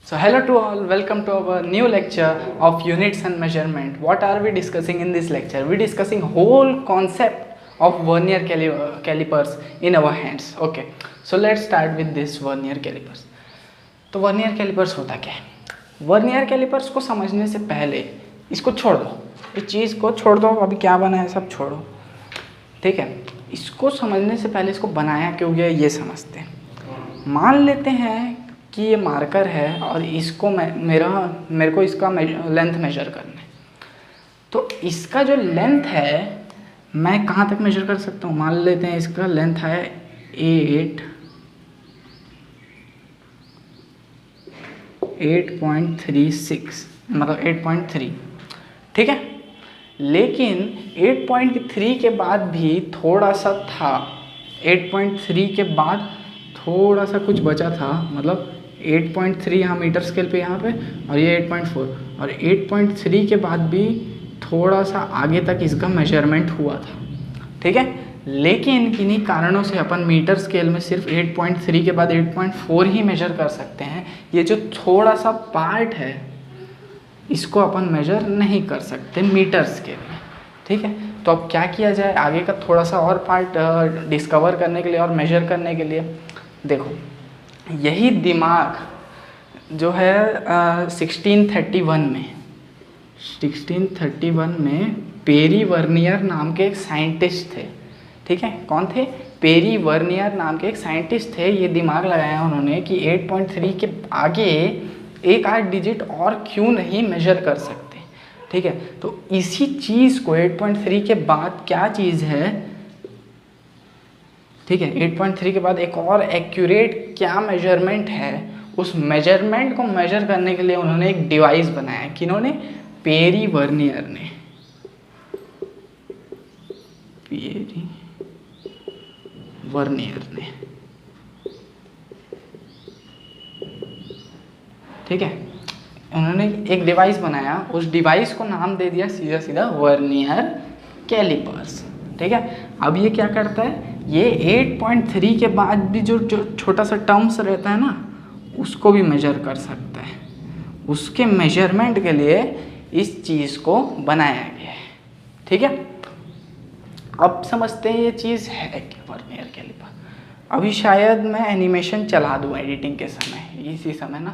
So hello to all, welcome to our new lecture of units and measurement. What are we discussing in this lecture? We discussing whole concept of vernier calipers in our hands. Okay, so let's start with this vernier calipers. तो vernier callipers होता क्या है? Vernier callipers को समझने से पहले इसको छोड़ दो, इस चीज़ को छोड़ दो, अभी क्या बना है सब छोड़ो, ठीक है। इसको समझने से पहले इसको बनाया क्यों गया ये समझते हैं। मान लेते हैं कि ये मार्कर है और इसको मेरे को इसका लेंथ मेजर करना है। तो इसका जो लेंथ है मैं कहाँ तक मेजर कर सकता हूँ? मान लेते हैं इसका लेंथ है 8.36 मतलब 8.3, ठीक है। लेकिन 8.3 के बाद भी थोड़ा सा था, 8.3 के बाद थोड़ा सा कुछ बचा था, मतलब 8.3 यहाँ मीटर स्केल पे यहाँ पे और ये 8.4 और 8.3 के बाद भी थोड़ा सा आगे तक इसका मेजरमेंट हुआ था, ठीक है। लेकिन किन्हीं कारणों से अपन मीटर स्केल में सिर्फ 8.3 के बाद 8.4 ही मेजर कर सकते हैं। ये जो थोड़ा सा पार्ट है इसको अपन मेजर नहीं कर सकते मीटर स्केल में, ठीक है। तो अब क्या किया जाए आगे का थोड़ा सा और पार्ट डिस्कवर करने के लिए और मेजर करने के लिए? देखो, यही दिमाग जो है 1631 में पेरी वर्नियर नाम के एक साइंटिस्ट थे, ठीक है। कौन थे? पेरी वर्नियर नाम के एक साइंटिस्ट थे। ये दिमाग लगाया उन्होंने कि 8.3 के आगे एक आध डिजिट और क्यों नहीं मेजर कर सकते, ठीक है। तो इसी चीज़ को 8.3 के बाद क्या चीज़ है, ठीक है, 8.3 के बाद एक और एक्यूरेट क्या मेजरमेंट है, उस मेजरमेंट को मेजर करने के लिए उन्होंने एक डिवाइस बनाया। किन्होंने? पेरी वर्नियर ने। पेरी वर्नियर ने, ठीक है। उन्होंने एक डिवाइस बनाया, उस डिवाइस को नाम दे दिया सीधा सीधा वर्नियर कैलिपर्स, ठीक है। अब ये क्या करता है, ये 8.3 के बाद भी जो छोटा सा टर्म्स रहता है ना उसको भी मेजर कर सकता है। उसके मेजरमेंट के लिए इस चीज़ को बनाया गया है, ठीक है। अब समझते हैं ये चीज़ है क्या वर्नियर कैलिपर। अभी शायद मैं एनिमेशन चला दूँ एडिटिंग के समय, इसी समय ना,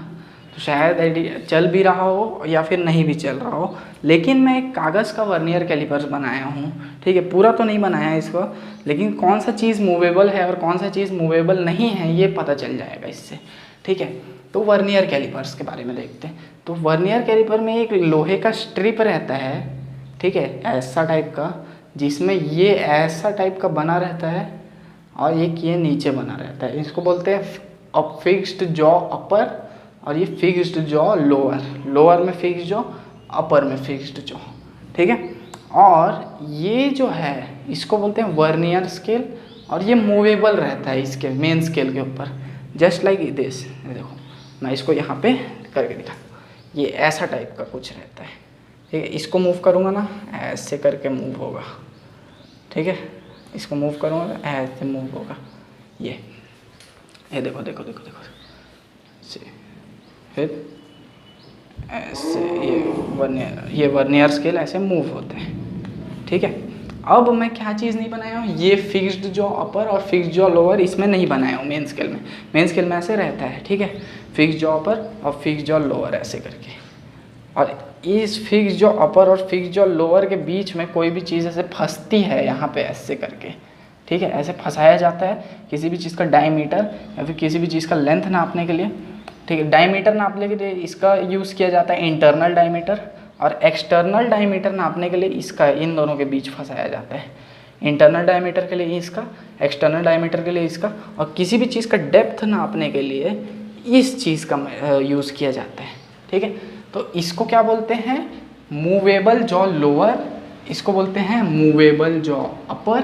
तो शायद चल भी रहा हो या फिर नहीं भी चल रहा हो, लेकिन मैं एक कागज़ का वर्नियर कैलिपर्स बनाया हूँ, ठीक है। पूरा तो नहीं बनाया इसको, लेकिन कौन सा चीज़ मूवेबल है और कौन सा चीज़ मूवेबल नहीं है ये पता चल जाएगा इससे, ठीक है। तो वर्नियर कैलिपर्स के बारे में देखते हैं। तो वर्नियर कैलिपर में एक लोहे का स्ट्रिप रहता है, ठीक है, ऐसा टाइप का, जिसमें ये ऐसा टाइप का बना रहता है और एक ये नीचे बना रहता है। इसको बोलते हैं फिक्स्ड जॉ अपर और ये फिक्स्ड जॉ लोअर। लोअर में फिक्स्ड जॉ, अपर में फिक्स्ड जॉ, ठीक है। और ये जो है इसको बोलते हैं वर्नियर स्केल और ये मूवेबल रहता है इसके मेन स्केल के ऊपर, जस्ट लाइक दिस। देखो मैं इसको यहाँ पे करके दिखा, ये ऐसा टाइप का कुछ रहता है, ठीक है। इसको मूव करूँगा ना ऐसे करके मूव होगा, ठीक है। इसको मूव करूँगा ऐसे मूव होगा, ये देखो देखो देखो देखो से, फिर ऐसे ये वर्नियर स्केल ऐसे मूव होते हैं, ठीक है। अब मैं क्या चीज़ नहीं बनाया हूँ, ये फिक्स्ड जॉ अपर और फिक्स्ड जॉ लोअर इसमें नहीं बनाया हूँ मेन स्केल में। मेन स्केल में ऐसे रहता है, ठीक है, फिक्स्ड जॉ अपर और फिक्स्ड जॉ लोअर ऐसे करके। और इस फिक्स्ड जॉ अपर और फिक्स्ड जॉ लोअर के बीच में कोई भी चीज़ ऐसे फंसती है यहाँ पे ऐसे करके, ठीक है, ऐसे फंसाया जाता है किसी भी चीज़ का डायमीटर या फिर किसी भी चीज़ का लेंथ नापने के लिए, ठीक है। डायमीटर नापने के लिए इसका यूज़ किया जाता है इंटरनल डायमीटर, और एक्सटर्नल डायमीटर नापने के लिए इसका इन दोनों के बीच फंसाया जाता है। इंटरनल डायमीटर के लिए इसका, एक्सटर्नल डायमीटर के लिए इसका, और किसी भी चीज़ का डेप्थ नापने के लिए इस चीज़ का यूज़ किया जाता है, ठीक है। तो इसको क्या बोलते हैं? मूवेबल जॉ लोअर, इसको बोलते हैं मूवेबल जॉ अपर,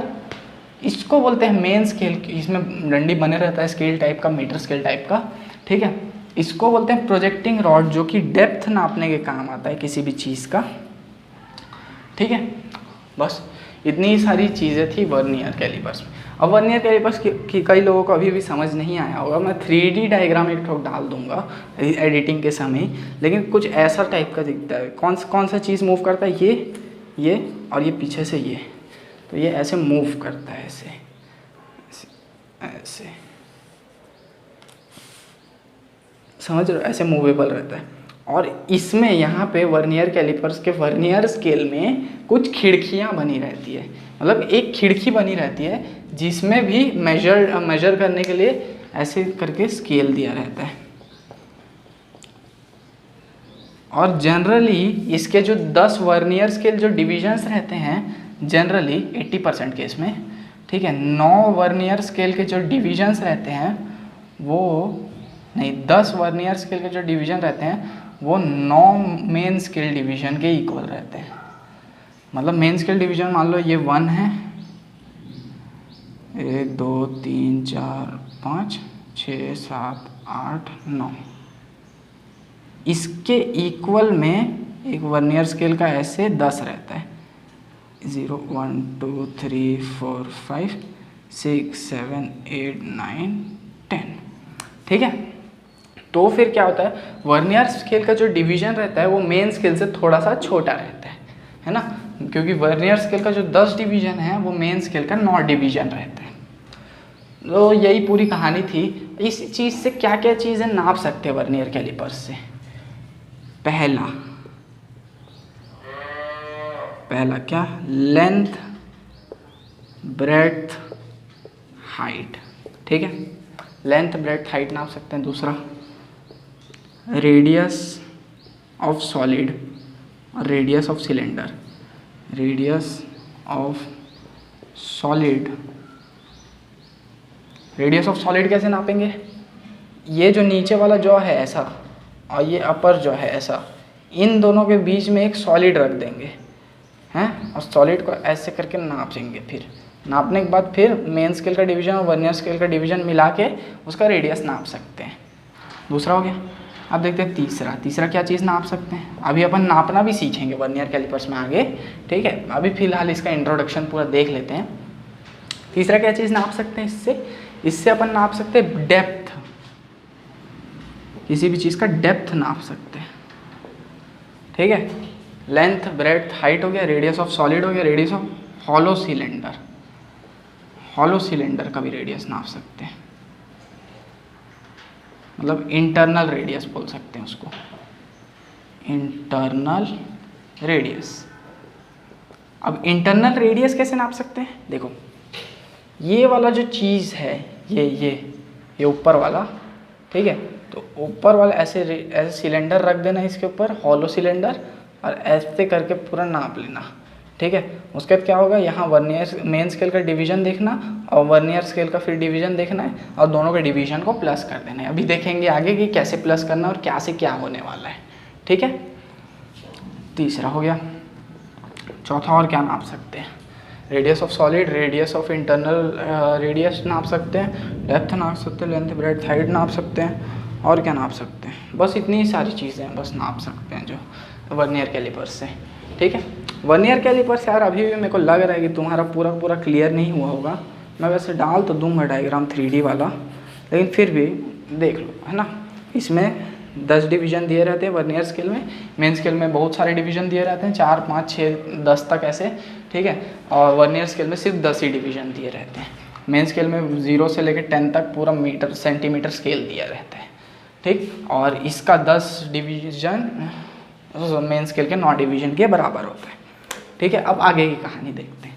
इसको बोलते हैं मेन स्केल, इसमें डंडी बने रहता है स्केल टाइप का, मीटर स्केल टाइप का, ठीक है। इसको बोलते हैं प्रोजेक्टिंग रॉड, जो कि डेप्थ नापने के काम आता है किसी भी चीज़ का, ठीक है। बस इतनी सारी चीज़ें थी वर्नियर कैलिपर्स में। अब वर्नियर कैलिपर्स की कई लोगों को अभी भी समझ नहीं आया होगा, मैं 3D डायग्राम एक ठोक डाल दूंगा एडिटिंग के समय, लेकिन कुछ ऐसा टाइप का दिखता है। कौन सा चीज़ मूव करता है, ये और ये पीछे से ये, तो ये ऐसे मूव करता है, ऐसे ऐसे, समझ रहे हो, ऐसे मूवेबल रहता है। और इसमें यहाँ पे वर्नियर कैलिपर्स के वर्नियर स्केल में कुछ खिड़कियाँ बनी रहती है, मतलब एक खिड़की बनी रहती है जिसमें भी मेजर करने के लिए ऐसे करके स्केल दिया रहता है। और जनरली इसके जो 10 वर्नियर स्केल जो डिविजन्स रहते हैं जनरली 80% केस में, ठीक है, 9 वर्नियर स्केल के जो डिविजन्स रहते हैं वो नहीं, 10 वर्नियर स्केल के जो डिवीजन रहते हैं वो 9 मेन स्केल डिवीजन के इक्वल रहते हैं। मतलब मेन स्केल डिवीजन मान लो ये 1 है, 1 2 3 4 5 6 7 8 9, इसके इक्वल में एक वर्नियर स्केल का ऐसे 10 रहता है, 0 1 2 3 4 5 6 7 8 9 10, ठीक है। तो फिर क्या होता है, वर्नियर स्केल का जो डिवीजन रहता है वो मेन स्केल से थोड़ा सा छोटा रहता है ना, क्योंकि वर्नियर स्केल का जो 10 डिवीजन है वो मेन स्केल का 9 डिवीजन रहता है। तो यही पूरी कहानी थी। इस चीज़ से क्या क्या चीज़ें नाप सकते हैं वर्नियर कैलिपर्स से। पहला क्या, लेंथ ब्रेड्थ हाइट, ठीक है, लेंथ ब्रेड्थ हाइट नाप सकते हैं। दूसरा रेडियस ऑफ सॉलिड और radius of cylinder. Radius of solid, radius of solid कैसे नापेंगे, ये जो नीचे वाला जॉ है ऐसा और ये अपर जॉ है ऐसा, इन दोनों के बीच में एक सॉलिड रख देंगे हैं, और सॉलिड को ऐसे करके नापेंगे। फिर नापने के बाद फिर मेन स्केल का डिवीजन और वर्नियर स्केल का डिवीजन मिला के उसका रेडियस नाप सकते हैं। दूसरा हो गया। अब देखते हैं तीसरा क्या चीज़ नाप सकते हैं। अभी अपन नापना भी सीखेंगे वर्नियर कैलिपर्स में आगे, ठीक है, अभी फिलहाल इसका इंट्रोडक्शन पूरा देख लेते हैं। तीसरा क्या चीज़ नाप सकते हैं, इससे अपन नाप सकते हैं डेप्थ, किसी भी चीज़ का डेप्थ नाप सकते हैं, ठीक है। लेंथ ब्रेड्थ हाइट हो गया, रेडियस ऑफ सॉलिड हो गया, रेडियस ऑफ हॉलो सिलेंडर का भी रेडियस नाप सकते हैं, मतलब इंटरनल रेडियस बोल सकते हैं उसको, इंटरनल रेडियस। अब इंटरनल रेडियस कैसे नाप सकते हैं, देखो ये वाला जो चीज़ है ये ऊपर वाला, ठीक है, तो ऊपर वाला ऐसे सिलेंडर रख देना इसके ऊपर, हॉलो सिलेंडर, और ऐसे करके पूरा नाप लेना, ठीक है। उसके बाद क्या होगा, यहाँ वर्नियर मेन स्केल का डिवीजन देखना और वर्नियर स्केल का फिर डिवीजन देखना है और दोनों के डिवीजन को प्लस कर देना है। अभी देखेंगे आगे कि कैसे प्लस करना है और क्या से क्या होने वाला है, ठीक है। तीसरा हो गया। चौथा और क्या नाप सकते हैं, radius of solid, radius of internal radius नाप सकते हैं, डेप्थ नाप सकते हैं, लेंथ ब्रेड्थ हाइट नाप सकते हैं, और क्या नाप सकते हैं, बस इतनी ही सारी चीज़ें बस नाप सकते हैं जो वर्नियर कैलिपर्स से, ठीक है। वर्नियर कैलिपर्स यार अभी भी मेरे को लग रहा है कि तुम्हारा पूरा क्लियर नहीं हुआ होगा। मैं वैसे डाल तो दूंगा डायग्राम 3D वाला, लेकिन फिर भी देख लो, है ना। इसमें 10 डिवीजन दिए रहते हैं वर्नियर स्केल में, मेन स्केल में बहुत सारे डिवीजन दिए रहते हैं, 4 5 6 10 तक ऐसे, ठीक है। और वर्नियर स्केल में सिर्फ 10 ही डिवीजन दिए रहते हैं। मेन स्केल में 0 से लेकर 10 तक पूरा मीटर सेंटीमीटर स्केल दिया रहता है, ठीक। और इसका 10 डिवीजन मेन स्केल के 9 डिवीजन के बराबर होता है, ठीक है। अब आगे की कहानी देखते हैं।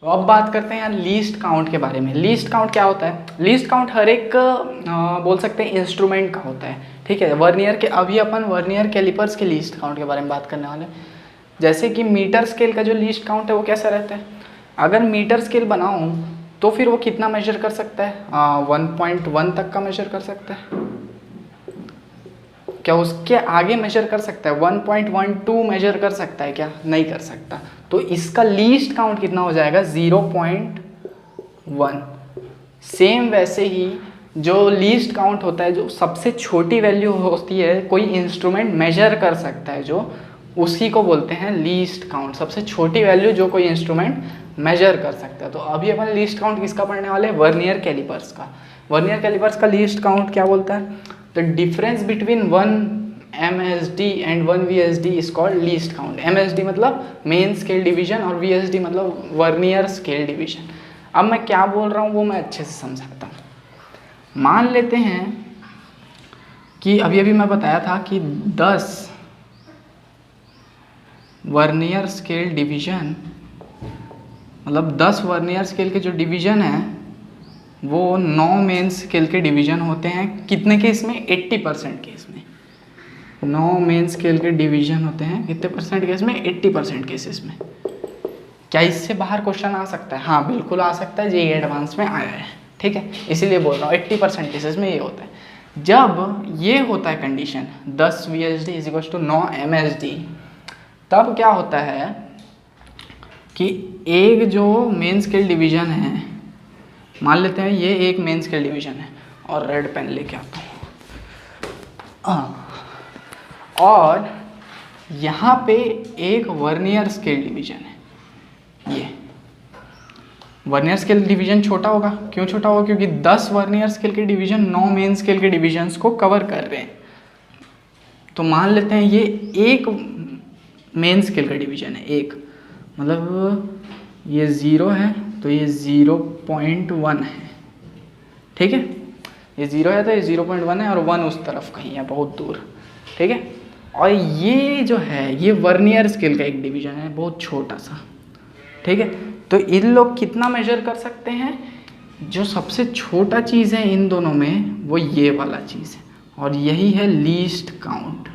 तो अब बात करते हैं यार लीस्ट काउंट के बारे में। लीस्ट काउंट क्या होता है, लीस्ट काउंट हर एक बोल सकते हैं इंस्ट्रूमेंट का होता है, ठीक है। वर्नियर के अभी अपन वर्नियर कैलिपर्स के लीस्ट काउंट के बारे में बात करने वाले हैं। जैसे कि मीटर स्केल का जो लीस्ट काउंट है वो कैसा रहता है, अगर मीटर स्केल बनाऊँ तो फिर वो कितना मेजर कर सकता है, 1.1 तक का मेजर कर सकता है, क्या उसके आगे मेजर कर सकता है, 1.12 मेजर कर सकता है क्या, नहीं कर सकता। तो इसका लीस्ट काउंट कितना हो जाएगा, 0.1। सेम वैसे ही जो लीस्ट काउंट होता है, जो सबसे छोटी वैल्यू होती है कोई इंस्ट्रूमेंट मेजर कर सकता है, जो उसी को बोलते हैं लीस्ट काउंट, सबसे छोटी वैल्यू जो कोई इंस्ट्रूमेंट मेजर कर सकता है। तो अभी अपन लीस्ट काउंट किसका पढ़ने वाले हैं, वर्नियर कैलिपर्स का। वर्नियर कैलिपर्स का लीस्ट काउंट क्या बोलता है, the difference between 1 MSD and 1 VSD is called least count. MSD मतलब मेन स्केल डिवीजन और VSD मतलब वर्नियर स्केल डिवीजन। अब मैं क्या बोल रहा हूँ वो मैं अच्छे से समझाता हूँ। मान लेते हैं कि अभी अभी मैं बताया था कि 10 वर्नियर स्केल डिवीजन मतलब 10 वर्नियर स्केल के जो डिवीजन है वो 9 मेन स्केल के डिवीजन होते हैं। कितने केस में, 80% केस में। 9 मेन स्केल के डिवीजन होते हैं कितने परसेंट केस में, 80% केसेस में। क्या इससे बाहर क्वेश्चन आ सकता है, हाँ बिल्कुल आ सकता है, जेईई एडवांस में आया है, ठीक है, इसीलिए बोल रहा हूँ 80% केसेस में ये होता है। जब ये होता है कंडीशन 10 VSD = 9 MSD, तब क्या होता है कि एक जो मेन स्केल डिवीजन है, मान लेते हैं ये एक मेन स्केल डिवीजन है, और रेड पेन लेके आता हूँ, और यहाँ पे एक वर्नियर स्केल डिवीजन है। ये वर्नियर स्केल डिवीजन छोटा होगा, क्यों छोटा होगा, क्योंकि 10 वर्नियर स्केल के डिवीजन 9 मेन स्केल के डिवीजन्स को कवर कर रहे हैं। तो मान लेते हैं ये एक मेन स्केल का डिवीजन है, एक मतलब ये 0 है तो ये 0.1 है, ठीक है, ये 0 है तो ये 0.1 है, और 1 उस तरफ कहीं है बहुत दूर, ठीक है। और ये जो है ये वर्नियर स्केल का एक डिवीजन है, बहुत छोटा सा, ठीक है। तो इन लोग कितना मेजर कर सकते हैं, जो सबसे छोटा चीज़ है इन दोनों में वो ये वाला चीज़ है, और यही है लीस्ट काउंट।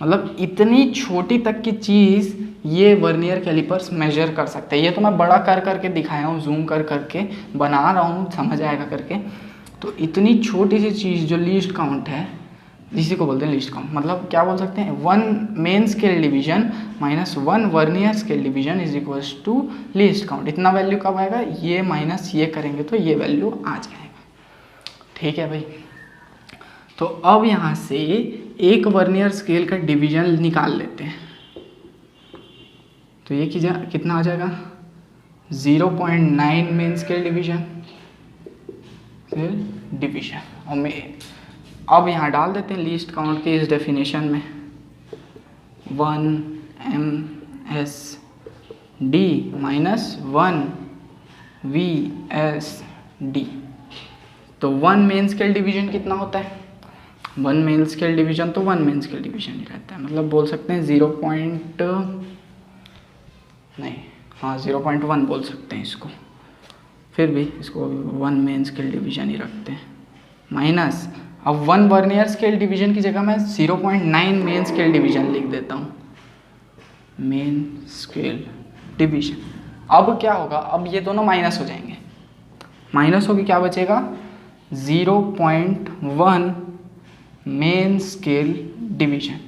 मतलब इतनी छोटी तक की चीज़ ये वर्नियर कैलिपर्स मेजर कर सकते हैं। ये तो मैं बड़ा कर करके दिखाया हूँ, जूम कर करके बना रहा हूँ, समझ आएगा करके। तो इतनी छोटी सी चीज़ जो लीस्ट काउंट है, इसी को बोलते हैं लीस्ट काउंट। मतलब क्या बोल सकते हैं, 1 main scale division minus 1 vernier scale division = least count. इतना वैल्यू कब आएगा, ये माइनस ये करेंगे तो ये वैल्यू आ जाएगा, ठीक है भाई। तो अब यहाँ से एक वर्नियर स्केल का डिवीजन निकाल लेते हैं, तो ये कितना आ जाएगा, 0.9 मेन स्केल डिवीजन और अब यहाँ डाल देते हैं लीस्ट काउंट के इस डेफिनेशन में, 1 MSD माइनस 1 VSD। तो 1 मेन स्केल डिवीजन कितना होता है, 1 मेन स्केल डिवीजन तो 1 मेन स्केल डिवीजन ही रहता है। मतलब बोल सकते हैं 0.1 बोल सकते हैं इसको, फिर भी इसको 1 मेन स्केल डिवीजन ही रखते हैं, माइनस अब 1 वर्नियर स्केल डिवीजन की जगह मैं 0.9 मेन स्केल डिवीजन लिख देता हूँ, मेन स्केल डिवीजन। अब क्या होगा, अब ये दोनों माइनस हो जाएंगे, माइनस होगी क्या बचेगा, 0.1 main scale division.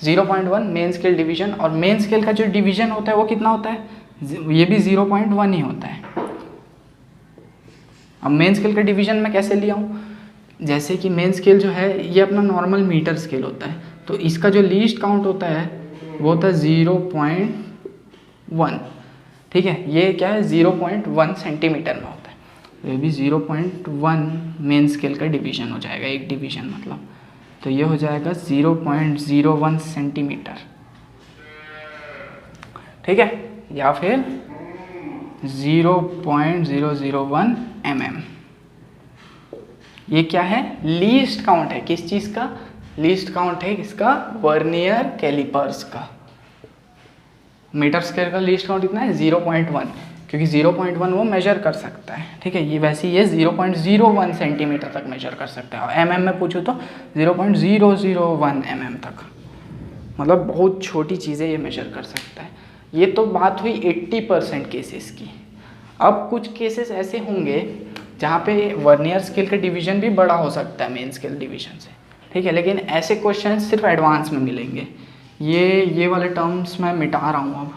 0.1 main scale division, और मेन स्केल का जो डिवीजन होता है वो कितना होता है, ये भी 0.1 ही होता है। अब मेन स्केल का डिवीजन मैं कैसे लिया हूँ, जैसे कि मेन स्केल जो है ये अपना नॉर्मल मीटर स्केल होता है, तो इसका जो लीस्ट काउंट होता है वो होता है 0.1, ठीक है। ये क्या है, 0.1 सेंटीमीटर में होता है, तो ये भी 0.1 मेन स्केल का डिवीजन हो जाएगा, एक डिवीजन मतलब, तो ये हो जाएगा 0.01 सेंटीमीटर, ठीक है, या फिर 0.001 mm। ये क्या है, लीस्ट काउंट है, किस चीज़ का, लीस्ट काउंट है इसका, वर्नियर कैलिपर्स का। मीटर स्केल का लीस्ट काउंट कितना है, 0.1, क्योंकि 0.1 वो मेजर कर सकता है, ठीक है। ये वैसे ये 0.01 सेंटीमीटर तक मेजर कर सकता है, और mm में पूछूँ तो 0.001 mm तक, मतलब बहुत छोटी चीज़ें ये मेजर कर सकता है। ये तो बात हुई 80% केसेस की। अब कुछ केसेस ऐसे होंगे जहाँ पे वर्नियर स्केल का डिवीजन भी बड़ा हो सकता है मेन स्केल डिवीजन से, ठीक है, लेकिन ऐसे क्वेश्चन सिर्फ एडवांस में मिलेंगे। ये वाले टर्म्स मैं मिटा रहा हूँ अब,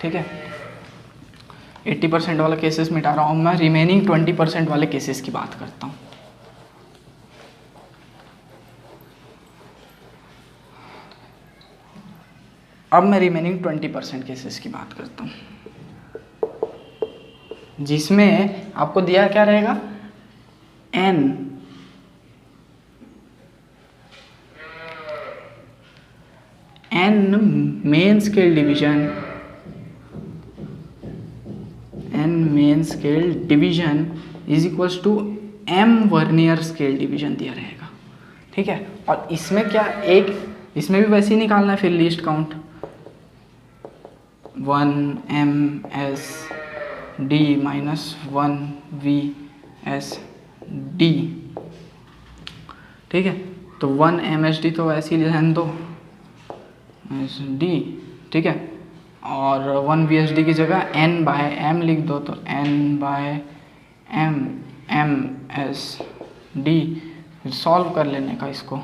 ठीक है, 80% वाला केसेस मिटा रहा हूँ मैं, रिमेनिंग 20% वाले केसेस की बात करता हूँ। अब मैं रिमेनिंग 20% केसेस की बात करता हूँ, जिसमें आपको दिया क्या रहेगा, n main scale division is equals to m vernier scale division दिया रहेगा, ठीक है। और इसमें क्या, एक इसमें भी वैसे ही निकालना है फिर least count, 1 MSD minus 1 VSD, ठीक है। तो 1 MSD तो वैसे ही रहने दो SD, ठीक है, और 1 VSD की जगह n/m लिख दो, तो n/m MSD, फिर सॉल्व कर लेने का इसको,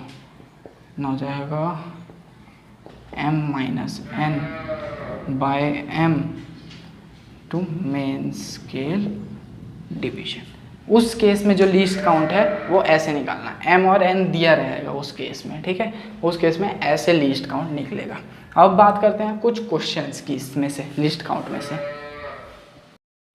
ना हो जाएगा m-n/m to main scale division. उस केस में जो लीस्ट काउंट है वो ऐसे निकालना, m और n दिया रहेगा उस केस में, ठीक है, उस केस में ऐसे लीस्ट काउंट निकलेगा। अब बात करते हैं कुछ क्वेश्चंस की, इसमें से लीस्ट काउंट में से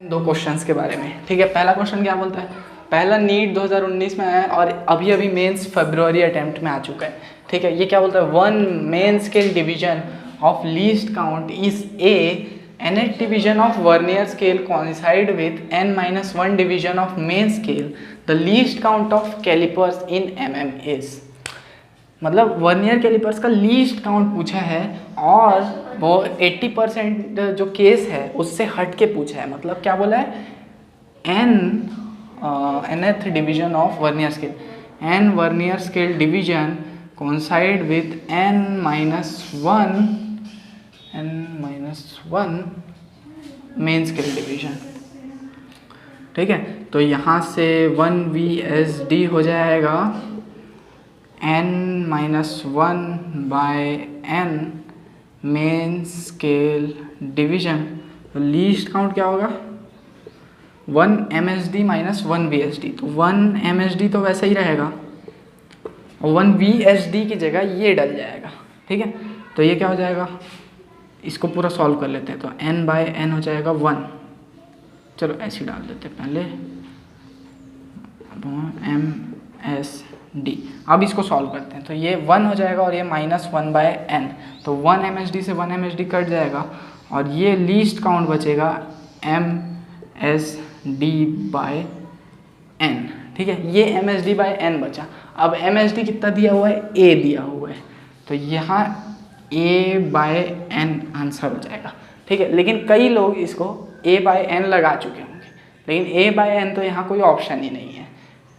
2 क्वेश्चंस के बारे में, ठीक है। पहला क्वेश्चन क्या बोलता है, पहला नीट 2019 में आया और अभी अभी मेंस फरवरी अटेम्प्ट में आ चुका है, ठीक है। ये क्या बोलता है, 1 main scale division of least count is a nth division of vernier scale coincide with n-1 division of main scale, the least count of calipers in mm is, मतलब वर्नियर कैलिपर्स का लीस्ट काउंट पूछा है और वो 80% जो case है उससे हट के पूछा है। मतलब क्या बोला है, nth division of vernier scale, n vernier scale division coincide with n-1 main scale division, ठीक है। तो यहाँ से 1 VSD हो जाएगा n-1/n मेन स्केल डिवीजन, तो लीस्ट काउंट क्या होगा, 1 MSD माइनस 1 VSD, तो 1 MSD तो वैसा ही रहेगा और 1 VSD की जगह ये डल जाएगा, ठीक है। तो ये क्या हो जाएगा, इसको पूरा सॉल्व कर लेते हैं, तो n/n हो जाएगा 1, चलो ऐसे डाल देते हैं पहले MSD। अब इसको सॉल्व करते हैं, तो ये 1 हो जाएगा और ये -1/n, तो 1 MSD से 1 MSD कट जाएगा और ये लीस्ट काउंट बचेगा MSD/n, ठीक है। ये MSD/n बचा। अब MSD कितना दिया हुआ है, A दिया हुआ है, तो यहाँ A/n आंसर हो जाएगा, ठीक है। लेकिन कई लोग इसको A/n लगा चुके होंगे, लेकिन A/n तो यहाँ कोई ऑप्शन ही नहीं है।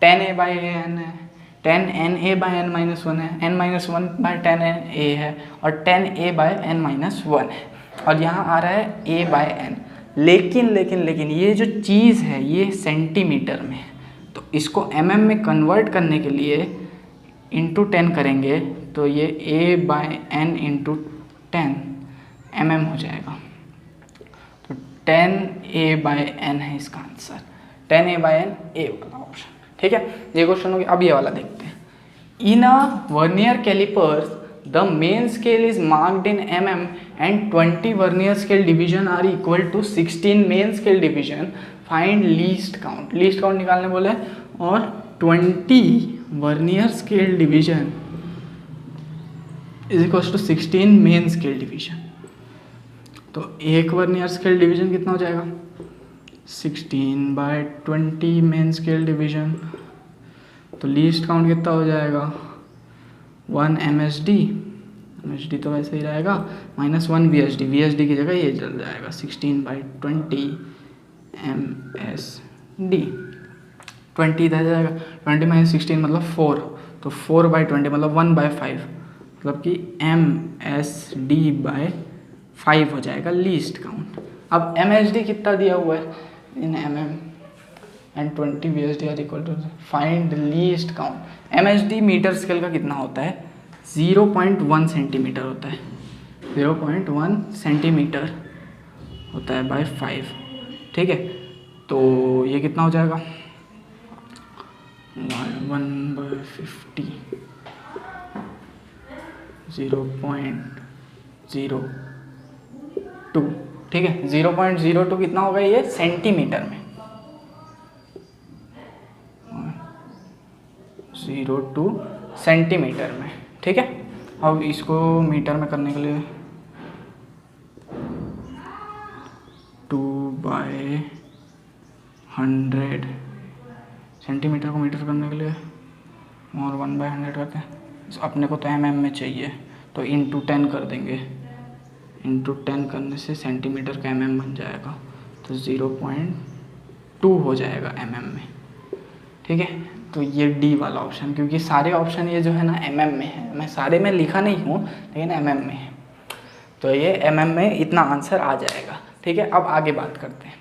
10A/n है, 10nA/n-1 है, n-1/10A है और 10A/n-1 है, और यहाँ आ रहा है A/n। लेकिन ये जो चीज़ है ये सेंटीमीटर में है, तो इसको mm में कन्वर्ट करने के लिए इंटू 10 करेंगे तो ये A/n इंटू 10 mm हो जाएगा, तो 10A/n है इसका आंसर, 10A/n A वाला ऑप्शन, ठीक है। ये क्वेश्चन हो गया। अब ये वाला देखते हैं, in a vernier calipers the main scale is marked in mm and 20 vernier scale division are equal to 16 main scale division, find least count. Least count निकालने बोले और 20 vernier scale division is equal to 16 main scale division, तो एक vernier scale division कितना हो जाएगा, 16/20 main scale division, तो least count कितना हो जाएगा, 1 MSD तो वैसे ही रहेगा, -1 VSD की जगह ये चल जाएगा 16/20 MSD, 20 इधर जाएगा, 20 - 16 मतलब 4, तो 4/20 मतलब 1/5, मतलब कि MSD/5 हो जाएगा लीस्ट काउंट। अब MSD कितना दिया हुआ है in mm and 20 VSD are equal to, find least count. MSD metre scale का कितना होता है, 0.1 सेंटीमीटर होता है, 0.1 सेंटीमीटर होता है बाय 5, ठीक है। तो ये कितना हो जाएगा, 1/50, 0.01 0.02, ठीक है, 0.02 कितना होगा ये सेंटीमीटर में, 0.02 सेंटीमीटर में, ठीक है। अब इसको मीटर में करने के लिए 2/100, सेंटीमीटर को मीटर करने के लिए और 1/100 करते हैं। अपने को तो mm में चाहिए तो इंटू 10 कर देंगे, इंटू 10 करने से सेंटीमीटर का mm बन जाएगा, तो 0.2 हो जाएगा mm में, ठीक है। तो ये डी वाला ऑप्शन, क्योंकि सारे ऑप्शन ये जो है ना mm में है, मैं सारे में लिखा नहीं हूँ लेकिन mm में है, तो ये mm में इतना आंसर आ जाएगा, ठीक है। अब आगे बात करते हैं,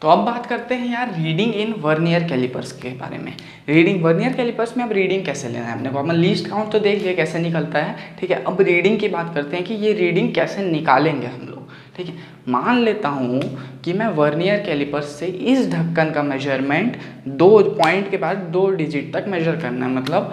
तो अब बात करते हैं यार रीडिंग इन वर्नियर कैलिपर्स के बारे में। रीडिंग वर्नियर कैलिपर्स में अब रीडिंग कैसे लेना है अपने को, अपन लीस्ट काउंट तो देख लिया कैसे निकलता है, ठीक है। अब रीडिंग की बात करते हैं कि ये रीडिंग कैसे निकालेंगे हम लोग, ठीक है। मान लेता हूँ कि मैं वर्नियर कैलिपर्स से इस ढक्कन का मेजरमेंट 2 पॉइंट के बाद 2 डिजिट तक मेजर करना है, मतलब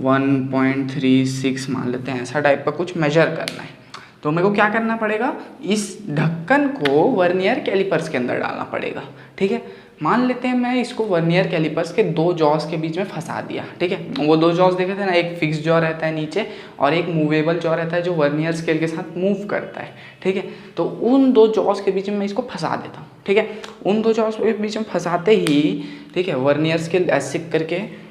1.36 मान लेते हैं, ऐसा टाइप का कुछ मेजर करना है। तो मेरे को क्या करना पड़ेगा, इस ढक्कन को वर्नियर कैलिपर्स के अंदर डालना पड़ेगा, ठीक है। मान लेते हैं मैं इसको वर्नियर कैलिपर्स के 2 जॉस के बीच में फंसा दिया, ठीक है। वो 2 जॉस देखे थे ना, एक फिक्स जॉ रहता है नीचे और एक मूवेबल जॉ रहता है जो वर्नियर स्केल के साथ मूव करता है, ठीक है। तो उन 2 जॉस के बीच में मैं इसको फंसा देता हूँ, ठीक है। उन 2 जॉस के बीच में फंसाते ही, ठीक है, वर्नियर स्केल ऐसे करके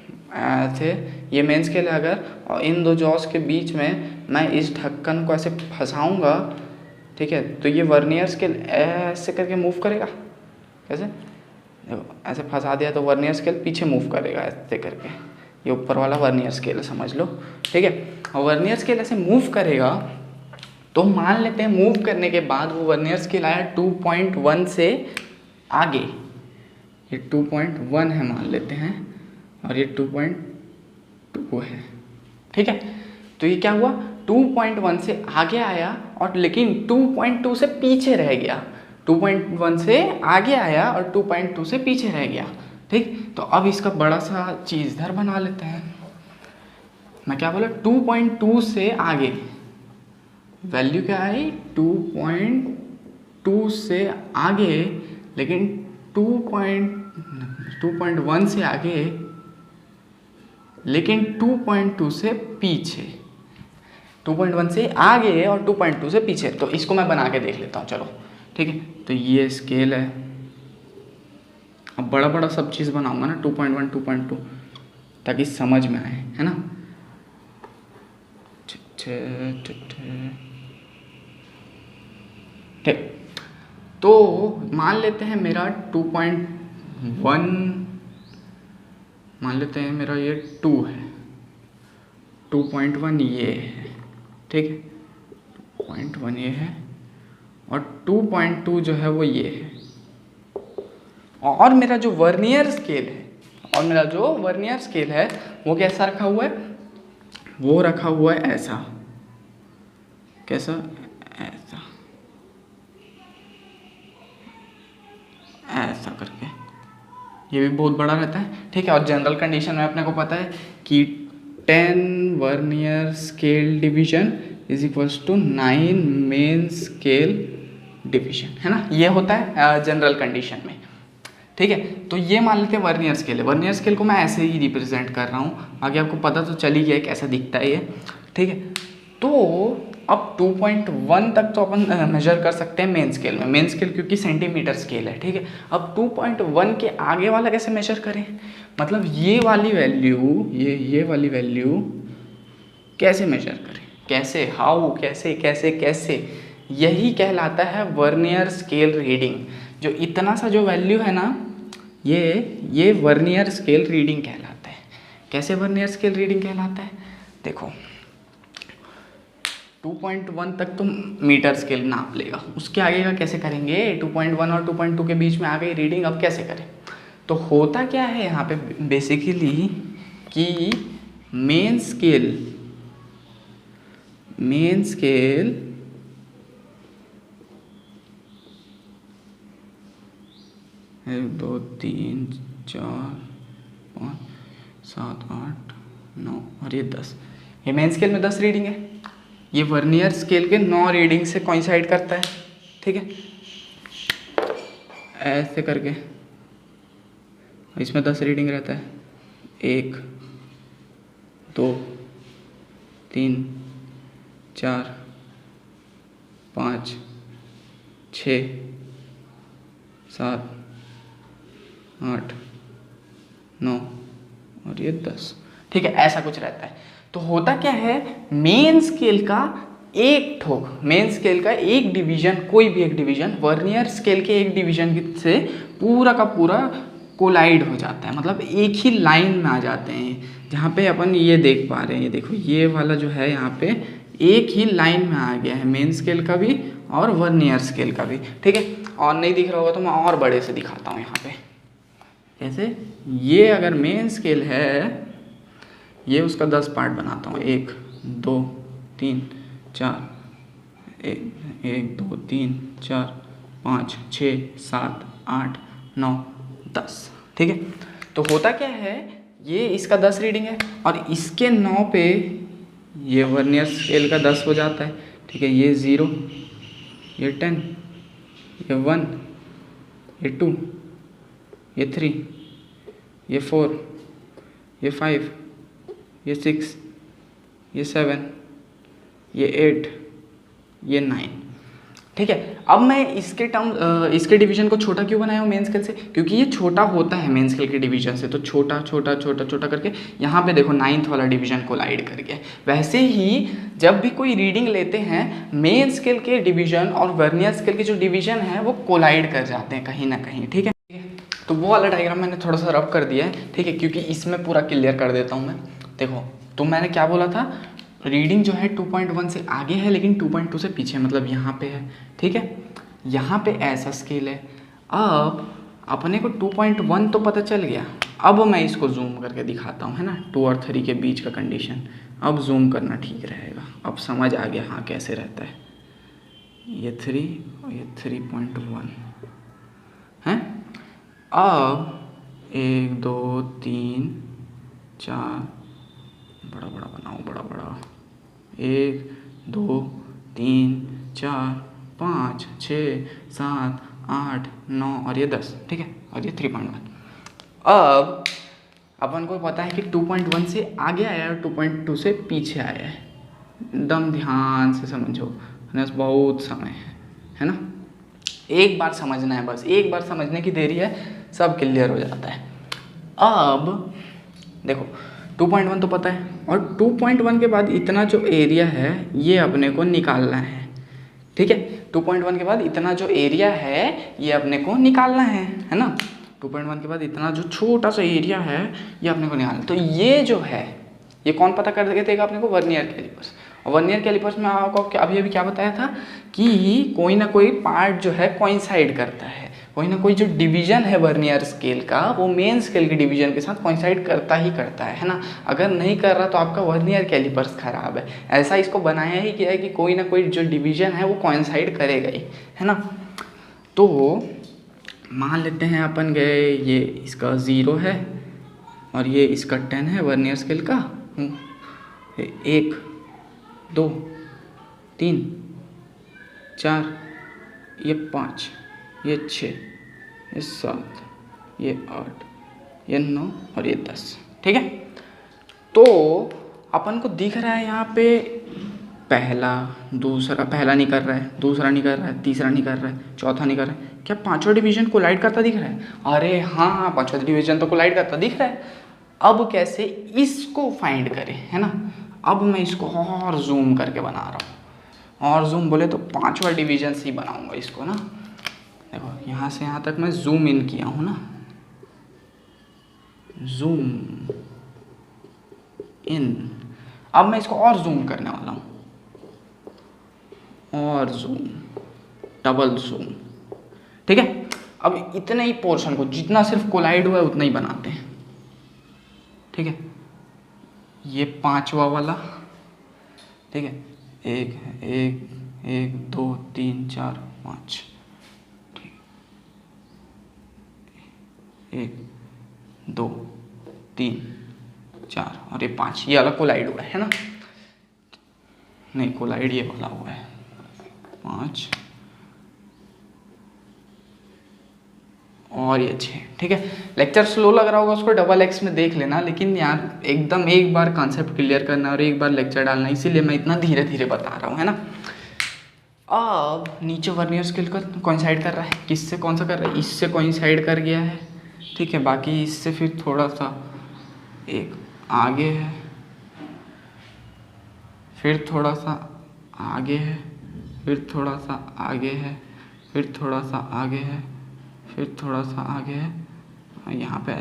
थे, ये मेन स्केल है अगर, और इन 2 जॉस के बीच में मैं इस ढक्कन को ऐसे फंसाऊंगा, ठीक है, तो ये वर्नियर स्केल ऐसे करके मूव करेगा, कैसे, देखो ऐसे फंसा दिया तो वर्नियर स्केल पीछे मूव करेगा ऐसे करके, ये ऊपर वाला वर्नियर स्केल है समझ लो, ठीक है। और वर्नियर स्केल ऐसे मूव करेगा, तो मान लेते हैं मूव करने के बाद वो वर्नियर स्केल आया 2.1 से आगे, ये 2.1 है मान लेते हैं, और ये 2.2 है, ठीक है। तो ये क्या हुआ, 2.1 से आगे आया और लेकिन 2.2 से पीछे रह गया, 2.1 से आगे आया और 2.2 से पीछे रह गया, ठीक। तो अब इसका बड़ा सा चीज़ इधर बना लेते हैं, मैं क्या बोला, 2.2 से आगे वैल्यू क्या आई, 2.2 से आगे, लेकिन 2.1 से आगे लेकिन 2.2 से पीछे, 2.1 से आगे और 2.2 से पीछे। तो इसको मैं बना के देख लेता हूँ, चलो, ठीक है। तो ये स्केल है, अब बड़ा बड़ा सब चीज़ बनाऊंगा ना, 2.1 2.2, ताकि समझ में आए, है ना। ठीक, तो मान लेते हैं मेरा 2.1, मान लेते हैं मेरा ये 2 है, 2.1 ये है, ठीक है, 2.1 ये है और 2.2 जो है वो ये है, और मेरा जो वर्नियर स्केल है, वो कैसा रखा हुआ है, वो रखा हुआ है ऐसा, कैसा, ऐसा, ऐसा करके, ये भी बहुत बड़ा रहता है, ठीक है। और जनरल कंडीशन में अपने को पता है कि 10 vernier scale division is equals to 9 main scale division, है ना, ये होता है जनरल कंडीशन में, ठीक है। तो ये मान लेते हैं वर्नियर स्केल है, वर्नियर स्केल को मैं ऐसे ही रिप्रेजेंट कर रहा हूँ, आगे आपको पता तो चल ही गया कैसा दिखता है ये, ठीक है। तो अब 2.1 तक तो अपन मेजर कर सकते हैं मेन स्केल में, मेन स्केल क्योंकि सेंटीमीटर स्केल है, ठीक है। अब 2.1 के आगे वाला कैसे मेजर करें, मतलब ये वाली वैल्यू, ये वाली वैल्यू कैसे मेजर करें, कैसे, हाउ, कैसे कैसे कैसे, यही कहलाता है वर्नियर स्केल रीडिंग। जो इतना सा जो वैल्यू है ना, ये वर्नियर स्केल रीडिंग कहलाता है। कैसे वर्नियर स्केल रीडिंग कहलाता है, देखो 2.1 तक तो मीटर स्केल नाप लेगा, उसके आगे का कैसे करेंगे, 2.1 और 2.2 के बीच में आ गई रीडिंग, अब कैसे करें। तो होता क्या है यहाँ पे बेसिकली कि मेन स्केल 1 2 3 4 5 7 8 9 और ये 10, ये मेन स्केल में 10 रीडिंग है, ये वर्नियर स्केल के 9 रीडिंग से कोइंसाइड करता है, ठीक है, ऐसे करके। इसमें 10 रीडिंग रहता है, 1 2 3 4 5 6 7 8 9 और ये 10, ठीक है, ऐसा कुछ रहता है। तो होता क्या है, मेन स्केल का एक ठोक, मेन स्केल का एक डिवीजन, कोई भी एक डिवीजन वर्नियर स्केल के एक डिवीजन से पूरा का पूरा कोलाइड हो जाता है, मतलब एक ही लाइन में आ जाते हैं। जहाँ पे अपन ये देख पा रहे हैं, ये देखो ये वाला जो है यहाँ पे एक ही लाइन में आ गया है, मेन स्केल का भी और वर्नियर स्केल का भी, ठीक है। और नहीं दिख रहा होगा तो मैं और बड़े से दिखाता हूँ यहाँ पे। जैसे ये अगर मेन स्केल है, ये उसका 10 पार्ट बनाता हूँ, 1 2 3 4 1 2 3 4 5 6 7 8 9 10, ठीक है। तो होता क्या है, ये इसका 10 रीडिंग है और इसके 9 पे ये वर्नियर स्केल का 10 हो जाता है, ठीक है। ये 0, ये 10, ये 1, ये 2, ये 3, ये 4, ये 5, ये 6, ये 7, ये 8, ये 9, ठीक है। अब मैं इसके डिवीजन को छोटा क्यों बनाया हूँ मेन स्केल से, क्योंकि ये छोटा होता है मेन स्केल के डिवीजन से, तो छोटा छोटा छोटा छोटा करके यहाँ पे देखो 9th वाला डिवीजन कोलाइड कर गया। वैसे ही जब भी कोई रीडिंग लेते हैं, मेन स्केल के डिवीजन और वर्नियर स्केल के जो डिवीजन है वो कोलाइड कर जाते हैं कहीं ना कहीं, ठीक है। तो वो वाला डायग्राम मैंने थोड़ा सा रब कर दिया है, ठीक है, क्योंकि इसमें पूरा क्लियर कर देता हूँ मैं। देखो तो मैंने क्या बोला था, रीडिंग जो है 2.1 से आगे है लेकिन 2.2 से पीछे, मतलब यहाँ पे है, ठीक है। यहाँ पे ऐसा स्केल है। अब अपने को 2.1 तो पता चल गया, अब मैं इसको जूम करके दिखाता हूँ, है ना, 2 और 3 के बीच का कंडीशन। अब जूम करना ठीक रहेगा, अब समझ आ गया हाँ कैसे रहता है। ये 3 और ये 3.1 है। अब 1 2 3 4, बड़ा बड़ा बनाओ, बड़ा बड़ा, 1 2 3 4 5 6 7 8 9 और ये 10, ठीक है, और ये 3.1। अब अपन को पता है कि 2.1 से आगे आया और 2.2 से पीछे आया है, एकदम ध्यान से समझो, बस बहुत समय है ना, एक बार समझना है, बस एक बार समझने की देरी है, सब क्लियर हो जाता है। अब देखो 2.1 तो पता है, और 2.1 के बाद इतना जो एरिया है ये अपने को निकालना है, ठीक है। 2.1 के बाद इतना जो एरिया है ये अपने को निकालना है ना। 2.1 के बाद इतना जो छोटा सा एरिया है ये अपने को निकालना। तो ये जो है ये कौन पता कर देगा अपने को, वर्नियर कैलिपर्स। और वर्नियर कैलिपर्स में आपको अभी क्या बताया था कि कोई ना कोई पार्ट जो है कोइंसाइड करता है, कोई ना कोई जो डिवीजन है वर्नियर स्केल का वो मेन स्केल के डिवीजन के साथ कोइंसाइड करता ही करता है ना। अगर नहीं कर रहा तो आपका वर्नियर कैलिपर्स खराब है। ऐसा इसको बनाया ही किया है कि कोई ना कोई जो डिवीजन है वो कोइंसाइड करेगा ही, है ना। तो मान लेते हैं अपन गए, ये इसका 0 है और ये इसका 10 है वर्नियर स्केल का। 1 2 3 4, ये 5, ये 6, ये 7, ये 8, ये 9 और ये 10, ठीक है। तो अपन को दिख रहा है यहाँ पे पहला दूसरा, पहला नहीं कर रहा है, दूसरा नहीं कर रहा है, तीसरा नहीं कर रहा है, चौथा नहीं कर रहा है, क्या पांचवा डिवीजन कोलाइड करता दिख रहा है? अरे हाँ, पांचवा डिवीजन तो कोलाइड करता दिख रहा है। अब कैसे इसको फाइंड करें, है ना। अब मैं इसको और जूम करके बना रहा हूँ, और जूम बोले तो पांचवा डिवीजन से ही बनाऊंगा इसको ना। देखो यहाँ से यहाँ तक मैं जूम इन किया हूँ ना, जूम इन। अब मैं इसको और जूम करने वाला हूँ, और जूम, डबल जूम, ठीक है। अब इतने ही पोर्शन को जितना सिर्फ कोलाइड हुआ है उतना ही बनाते हैं, ठीक है। ये पांचवा वाला, ठीक है, 1 2 3 4 5, ठीक, 1 2 3 4 और ये 5, ये अलग कोलाइड हुआ है ना। नहीं कोलाइड ये वाला हुआ है 5 और ये 6। ठीक है, लेक्चर स्लो लग रहा होगा उसको डबल एक्स में देख लेना, लेकिन यार एकदम एक बार कॉन्सेप्ट क्लियर करना और एक बार लेक्चर डालना, इसीलिए मैं इतना धीरे धीरे बता रहा हूँ, है ना। अब नीचे वर्नियर स्केल का कोइंसाइड कर रहा है, किससे कौन सा कर रहा है, इससे कोइंसाइड कर गया है। ठीक है, बाकी इससे फिर थोड़ा सा एक आगे है, फिर थोड़ा सा आगे है, फिर थोड़ा सा आगे है, फिर थोड़ा सा आगे है, फिर थोड़ा सा आगे है, और यहाँ पे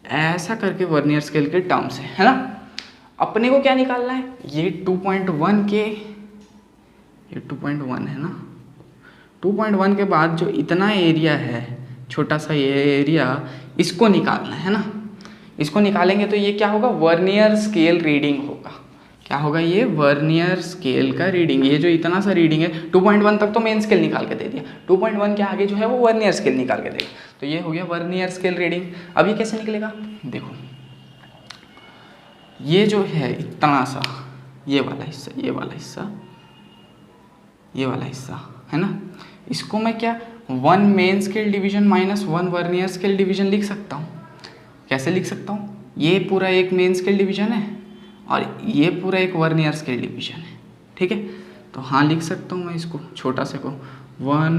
ऐसा करके वर्नियर स्केल के टर्म्स है ना। अपने को क्या निकालना है, ये 2.1 के, ये 2.1 है ना, 2.1 के बाद जो इतना एरिया है, छोटा सा ये एरिया, इसको निकालना है ना। इसको निकालेंगे तो ये क्या होगा, वर्नियर स्केल रीडिंग होगा। क्या होगा, ये वर्नियर स्केल का रीडिंग। ये जो इतना सा रीडिंग है, 2.1 तक तो मेन स्केल निकाल के दे दिया, 2.1 के आगे जो है वो वर्नियर स्केल निकाल के देगा, तो ये हो गया वर्नियर स्केल रीडिंग। अब ये कैसे निकलेगा, देखो ये जो है इतना सा, ये वाला हिस्सा, ये वाला हिस्सा, ये वाला हिस्सा है ना, इसको मैं क्या 1 main scale division minus 1 vernier scale division लिख सकता हूँ। कैसे लिख सकता हूँ, ये पूरा एक मेन स्केल डिवीजन है और ये पूरा एक वर्नियर स्केल डिवीजन है। ठीक है, तो हाँ लिख सकता हूँ मैं इसको छोटा से को 1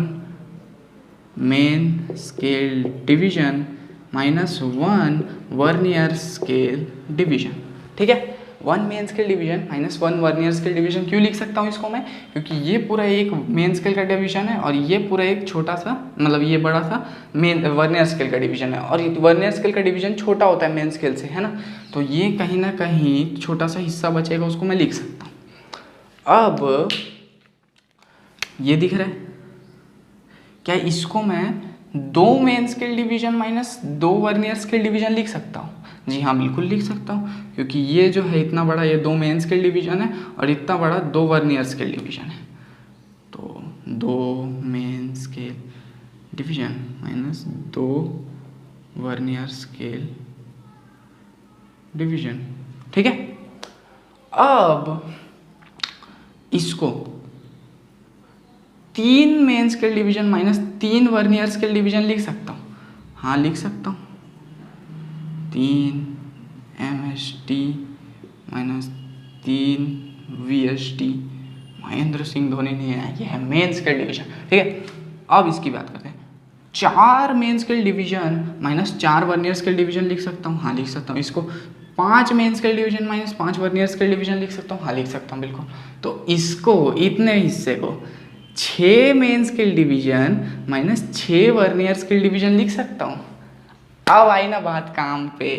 main scale division minus 1 vernier scale division. ठीक है, 1 main scale division minus 1 vernier scale division क्यों लिख सकता हूँ इसको मैं, क्योंकि ये पूरा एक मेन स्केल का डिवीजन है और ये पूरा एक छोटा सा, मतलब ये बड़ा सा मेन वर्नियर स्केल का डिवीजन है, और वर्नियर स्केल का डिवीजन छोटा होता है मेन स्केल से, है ना। तो ये कहीं ना कहीं छोटा सा हिस्सा बचेगा, उसको मैं लिख सकता हूँ। अब ये दिख रहा है क्या, इसको मैं 2 main scale division minus 2 vernier scale division लिख सकता हूँ। जी हाँ, बिल्कुल लिख सकता हूँ, क्योंकि ये जो है इतना बड़ा, ये 2 मेन स्केल डिवीजन है और इतना बड़ा 2 वर्नियर स्केल डिवीजन है। तो 2 main scale division minus 2 vernier scale division. ठीक है, अब इसको 3 main scale division minus 3 vernier scale division लिख सकता हूँ। हाँ लिख सकता हूँ, 3 MST minus 3 VST। Mahendra Singh Dhoni नहीं है, ये है मेन स्केल डिवीजन। ठीक है, अब इसकी बात करते हैं, 4 main scale division minus 4 vernier scale division लिख सकता हूँ। हाँ लिख सकता हूँ। इसको 5 main scale division minus 5 vernier scale division लिख सकता हूँ। हाँ लिख सकता हूँ, बिल्कुल। तो इसको, इतने हिस्से को 6 main scale division minus 6 vernier scale division लिख सकता हूँ। अब आई ना बात काम पे,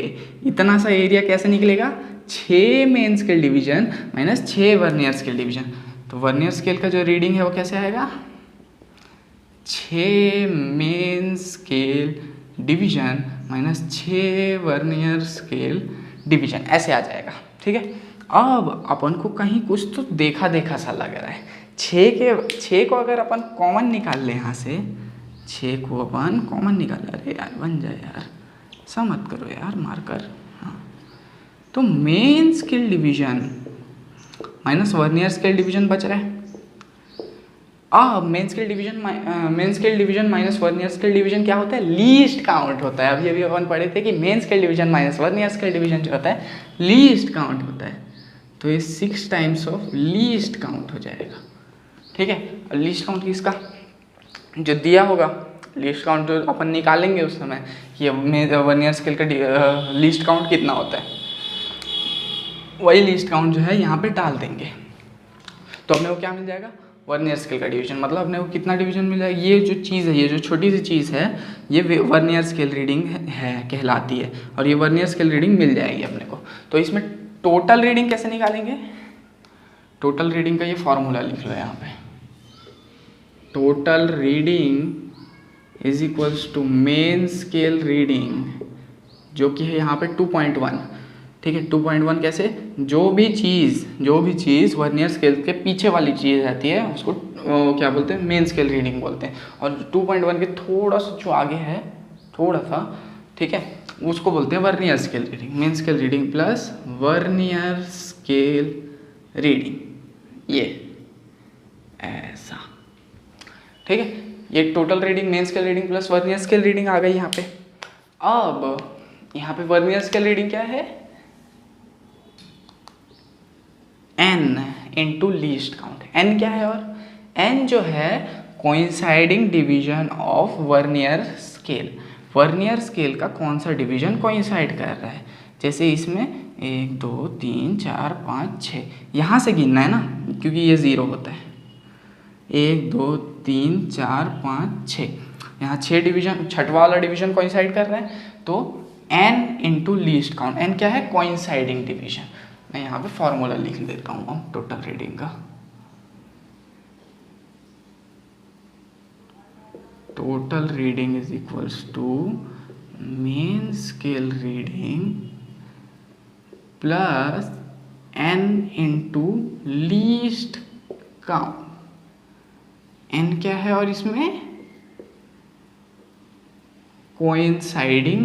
इतना सा एरिया कैसे निकलेगा, 6 main scale division minus 6 vernier scale division. तो वर्नियर स्केल का जो रीडिंग है वो कैसे आएगा, 6 main scale division minus 6 vernier scale division, ऐसे आ जाएगा। ठीक है, अब अपन को कहीं कुछ तो देखा देखा सा लग रहा है। 6 को अगर अपन कॉमन निकाल ले, यहाँ से 6 को अपन कॉमन निकाल, अरे यार बन जाए यार, ऐसा मत करो यार मार्कर। हाँ, तो main scale division minus vernier scale division बच रहा है। अब main scale division minus vernier scale division क्या होता है, लीस्ट काउंट होता है। अभी अपन पढ़े थे कि main scale division minus vernier scale division जो होता है लीस्ट काउंट होता है। तो ये 6 टाइम्स ऑफ लीस्ट काउंट हो जाएगा। ठीक है, लीस्ट काउंट किसका, जो दिया होगा, लीस्ट काउंट जो अपन निकालेंगे उस समय, ये वर्नियर स्केल का लीस्ट काउंट कितना होता है, वही लीस्ट काउंट जो है यहाँ पे डाल देंगे। तो अपने को क्या मिल जाएगा, वर्नियर स्केल का डिवीजन। मतलब अपने को कितना डिवीजन मिल जाएगा, ये जो चीज़ है, ये जो छोटी सी चीज़ है, ये वर्नियर स्केल रीडिंग है कहलाती है, और ये वर्नियर स्केल रीडिंग मिल जाएगी अपने को। तो इसमें टोटल रीडिंग कैसे निकालेंगे, टोटल रीडिंग का ये फॉर्मूला लिख लो यहाँ पे, total reading is equals to main scale reading, जो कि है यहाँ पे 2.1। ठीक है, 2.1 कैसे, जो भी चीज़ वर्नियर स्केल के पीछे वाली चीज़ रहती है उसको क्या बोलते हैं, मेन स्केल रीडिंग बोलते हैं। और 2.1 के थोड़ा सा जो आगे है, थोड़ा सा, ठीक है, उसको बोलते हैं vernier scale reading. Main scale reading plus vernier scale scale reading, ये ऐसा, ठीक है। ये total reading, main scale reading plus vernier scale reading आ गई यहाँ पे। अब यहाँ पे वर्नियर स्केल रीडिंग क्या है, n into least count. n क्या है, और n जो है coinciding division of vernier scale. Vernier scale का कौन सा डिवीजन कोइंसाइड कर रहा है, जैसे इसमें 1 2 3 4 5 6, यहाँ से गिनना है ना, क्योंकि ये 0 होता है। 1 2 3 4 5 6, यहाँ 6 डिवीजन, छठवां वाला डिवीजन कोइंसाइड कर रहा है, तो n into least count. n क्या है, कोइंसाइडिंग डिवीजन। मैं यहाँ पे फॉर्मूला लिख देता हूँ अब टोटल रीडिंग का। Total reading is equals to main scale reading plus n into least count. n क्या है, और इसमें कोइंसाइडिंग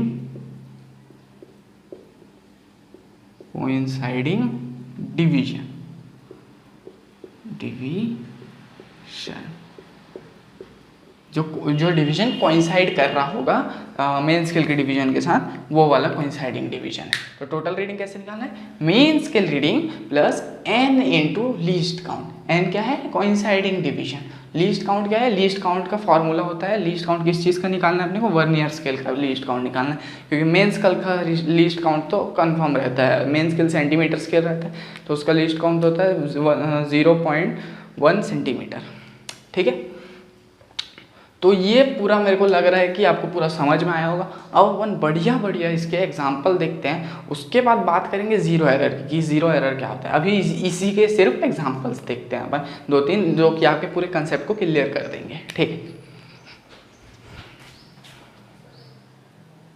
डिवीजन, जो डिवीजन कोइंसाइड कर रहा होगा मेन स्केल के डिवीजन के साथ, वो वाला कोइंसाइडिंग डिवीजन है। तो टोटल रीडिंग कैसे निकालना है, main scale reading plus n into least count. n क्या है, कोइंसाइडिंग डिवीजन। लीस्ट काउंट क्या है, लीस्ट काउंट का फॉर्मूला होता है, लीस्ट काउंट किस चीज़ का निकालना है अपने को, वर्नियर स्केल का लीस्ट काउंट निकालना है, क्योंकि मेन स्केल का लीस्ट काउंट तो कंफर्म रहता है। मेन स्केल सेंटीमीटर स्केल रहता है, तो उसका लीस्ट काउंट होता है 0.1 सेंटीमीटर, ठीक है। तो ये पूरा मेरे को लग रहा है कि आपको पूरा समझ में आया होगा। अब अपन बढ़िया इसके एग्जाम्पल देखते हैं, उसके बाद बात करेंगे जीरो एरर की, कि जीरो एरर क्या होता है। अभी इसी के सिर्फ एग्जाम्पल्स देखते हैं अपन, 2-3 जो कि आपके पूरे कंसेप्ट को क्लियर कर देंगे, ठीक है।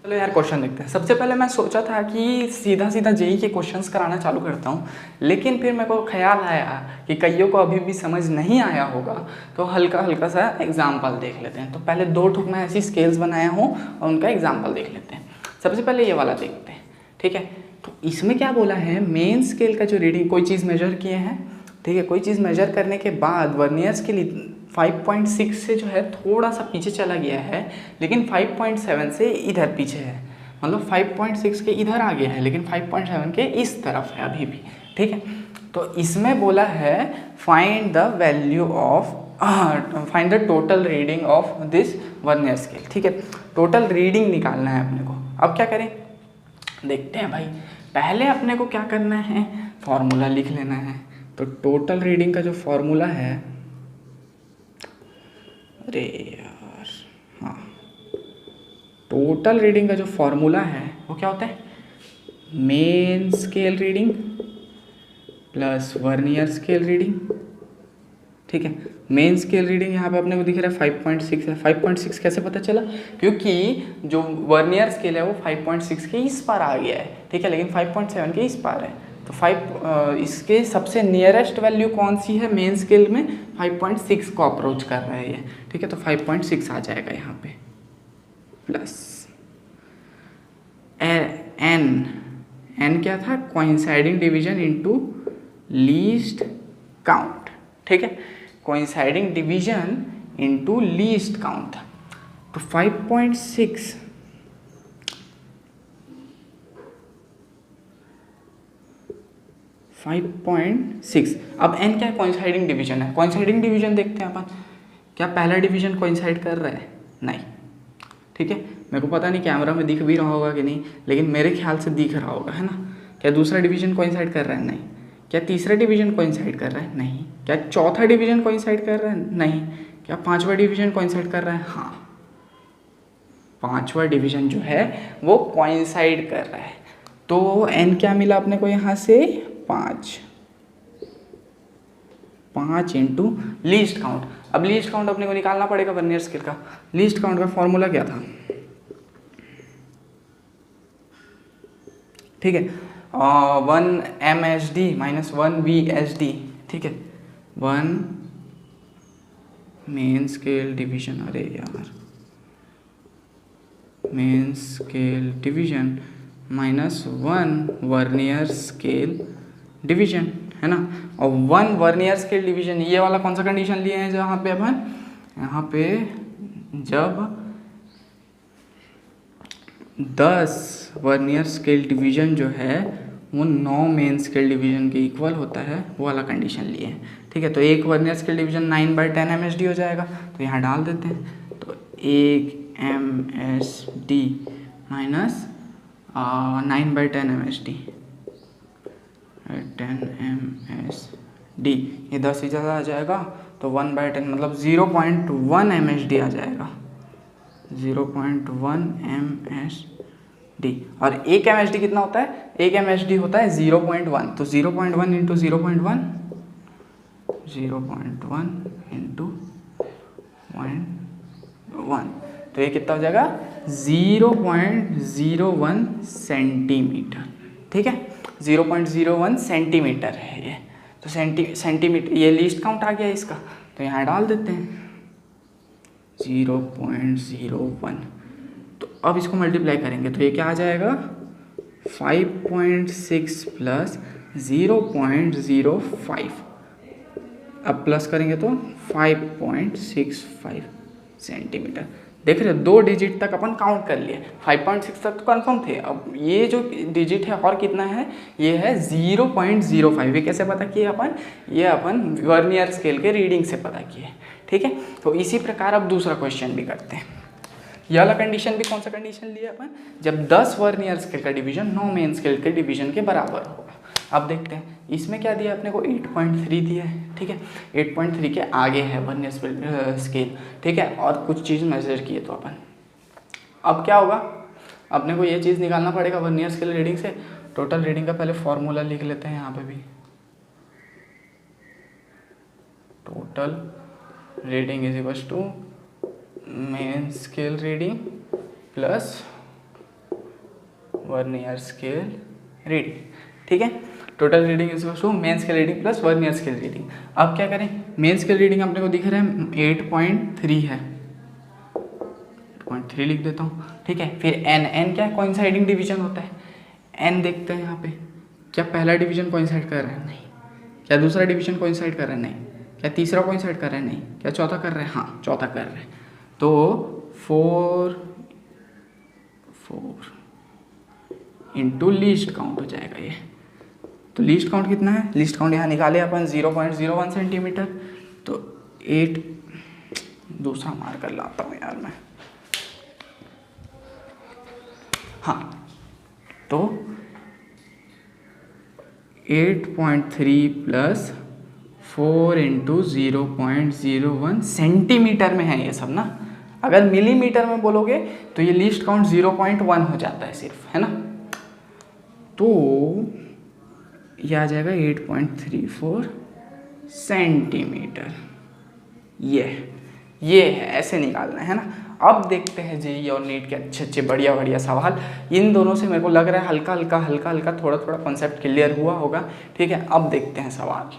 चलो यार क्वेश्चन देखते हैं। सबसे पहले मैं सोचा था कि सीधा जेई के क्वेश्चंस कराना चालू करता हूँ, लेकिन फिर मेरे को ख्याल आया कि कईयों को अभी भी समझ नहीं आया होगा, तो हल्का सा एग्जाम्पल देख लेते हैं। तो पहले 2 ठुक मैं ऐसी स्केल्स बनाया हूँ और उनका एग्जाम्पल देख लेते हैं। सबसे पहले ये वाला देखते हैं, ठीक है। तो इसमें क्या बोला है, मेन स्केल का जो रीडिंग, कोई चीज़ मेजर किए हैं, ठीक है, कोई चीज़ मेजर करने के बाद वर्नियर स्केल 5.6 से जो है थोड़ा सा पीछे चला गया है, लेकिन 5.7 से इधर पीछे है, मतलब 5.6 के इधर आ गया है, लेकिन 5.7 के इस तरफ है अभी भी, ठीक है। तो इसमें बोला है find the value of find the total reading of this vernier scale, ठीक है। टोटल रीडिंग निकालना है अपने को। अब क्या करें, देखते हैं भाई। पहले अपने को क्या करना है, फॉर्मूला लिख लेना है। तो टोटल रीडिंग का जो फॉर्मूला है, अरे यार हाँ, टोटल रीडिंग का जो फॉर्मूला है वो क्या होता है, main scale reading plus vernier scale reading, ठीक है। मेन स्केल रीडिंग यहाँ पे अपने को दिख रहा है 5.6 है। 5.6 कैसे पता चला, क्योंकि जो वर्नियर स्केल है वो 5.6 के इस पार आ गया है, ठीक है, लेकिन 5.7 के इस पार है। तो इसके सबसे नियरेस्ट वैल्यू कौन सी है, मेन स्केल में 5.6 को अप्रोच कर रहा है ये, ठीक है। तो 5.6 आ जाएगा यहाँ पे, प्लस एन क्या था, coinciding division into least count, ठीक है। Coinciding division into least count था। तो 5.6 अब n क्या है, कोइंसाइडिंग डिवीजन है। कोइंसाइडिंग डिवीजन देखते हैं अपन, क्या पहला डिवीजन कोइंसाइड कर रहा है, नहीं, ठीक है। मेरे को पता नहीं कैमरा में दिख भी रहा होगा कि नहीं, लेकिन मेरे ख्याल से दिख रहा होगा, है ना। क्या दूसरा डिवीजन कोइंसाइड कर रहा है, नहीं। क्या तीसरा डिवीजन कोइंसाइड कर रहा है, नहीं। क्या चौथा डिवीजन कोइंसाइड कर रहा है, नहीं। क्या पांचवा डिवीजन कोइंसाइड कर रहा है, हाँ, पांचवा डिवीजन जो है वो कोइंसाइड कर रहा है। तो n क्या मिला अपने को यहाँ से, 5 इंटू लीस्ट काउंट। अब लीस्ट काउंट अपने को निकालना पड़ेगा वर्नियर स्केल का। लीस्ट काउंट का फॉर्मूला क्या था, ठीक है, 1 MSD माइनस 1 VSD, ठीक है। 1 मेन स्केल डिवीजन, अरे यार, main scale division minus 1 vernier scale division, है ना। और 1 वर्नियर स्केल डिवीजन, ये वाला कौन सा कंडीशन लिए हैं जहाँ पे अपन, यहाँ पे जब 10 वर्नियर स्केल डिवीजन जो है वो 9 मेन स्केल डिवीजन के इक्वल होता है, वो वाला कंडीशन लिए हैं, ठीक है। तो एक वर्नियर स्केल डिवीजन 9/10 MSD हो जाएगा, तो यहाँ डाल देते हैं। तो 1 MSD माइनस 9/10 MSD, 10 MSD, ये 10 ही ज़्यादा आ जाएगा, तो 1/10 मतलब 0.1 MSD आ जाएगा, 0.1 MSD। और 1 MSD कितना होता है, 1 MSD होता है 0.1, तो 0.1 इंटू 0.1, 0.1 इंटू 0.1, तो ये कितना हो जाएगा 0.01 सेंटीमीटर, ठीक है। 0.01 सेंटीमीटर है ये, तो सेंटीमीटर ये लीस्ट काउंट आ गया इसका, तो यहाँ डाल देते हैं 0.01। तो अब इसको मल्टीप्लाई करेंगे तो ये क्या आ जाएगा 5.6 प्लस 0.05, अब प्लस करेंगे तो 5.65 सेंटीमीटर। देख रहे हो 2 डिजिट तक अपन काउंट कर लिए, 5.6 तक तो कंफर्म थे। अब ये जो डिजिट है और कितना है, ये है 0.05। ये कैसे पता किए अपन, ये अपन वर्नियर स्केल के रीडिंग से पता किए, ठीक है। तो इसी प्रकार अब दूसरा क्वेश्चन भी करते हैं। यह वाला कंडीशन भी कौन सा कंडीशन लिया अपन, जब 10 वर्नियर स्केल का डिवीजन 9 मेन स्केल के डिवीजन के बराबर होगा। अब देखते हैं इसमें क्या दिया अपने को, 8.3 दिया है, ठीक है। 8.3 के आगे है वर्नियर स्केल, ठीक है, और कुछ चीज़ मेजर किए तो अपन, अब क्या होगा, अपने को ये चीज़ निकालना पड़ेगा वर्नियर स्केल रीडिंग से। टोटल रीडिंग का पहले फॉर्मूला लिख लेते हैं यहाँ पे भी, total reading is equal to main scale reading plus vernier scale reading, ठीक है। Total reading is equal to main scale reading plus vernier scale reading. अब क्या करें, मेन स्केल रीडिंग अपने को दिख रहा है 8.3 है, 8.3 लिख देता हूँ, ठीक है। फिर एन क्या है, कोइंसाइडिंग डिवीजन होता है। एन देखते हैं यहाँ पे, क्या पहला डिवीजन कोइंसाइड कर रहा है, नहीं। क्या दूसरा डिवीजन कोइंसाइड कर रहा है, नहीं। क्या तीसरा कोइंसाइड कर रहा है, नहीं। क्या चौथा कर रहा है, हाँ चौथा कर रहा है। तो 4 इंटू लीस्ट काउंट हो जाएगा ये। तो लीस्ट काउंट कितना है, लीस्ट काउंट यहाँ निकाले अपन 0.01 सेंटीमीटर, तो 8, दूसरा मार्कर लाता हूँ यार मैं, हाँ, तो 8.3 प्लस 4 इंटू 0.01 सेंटीमीटर में है ये सब ना। अगर मिलीमीटर में बोलोगे तो ये लीस्ट काउंट 0.1 हो जाता है सिर्फ, है ना। तो ये आ जाएगा 8.34 सेंटीमीटर, ये है, ऐसे निकालना है ना। अब देखते हैं जेईई और नीट के अच्छे अच्छे बढ़िया बढ़िया सवाल। इन दोनों से मेरे को लग रहा है हल्का हल्का थोड़ा थोड़ा कॉन्सेप्ट क्लियर हुआ होगा, ठीक है। अब देखते हैं सवाल।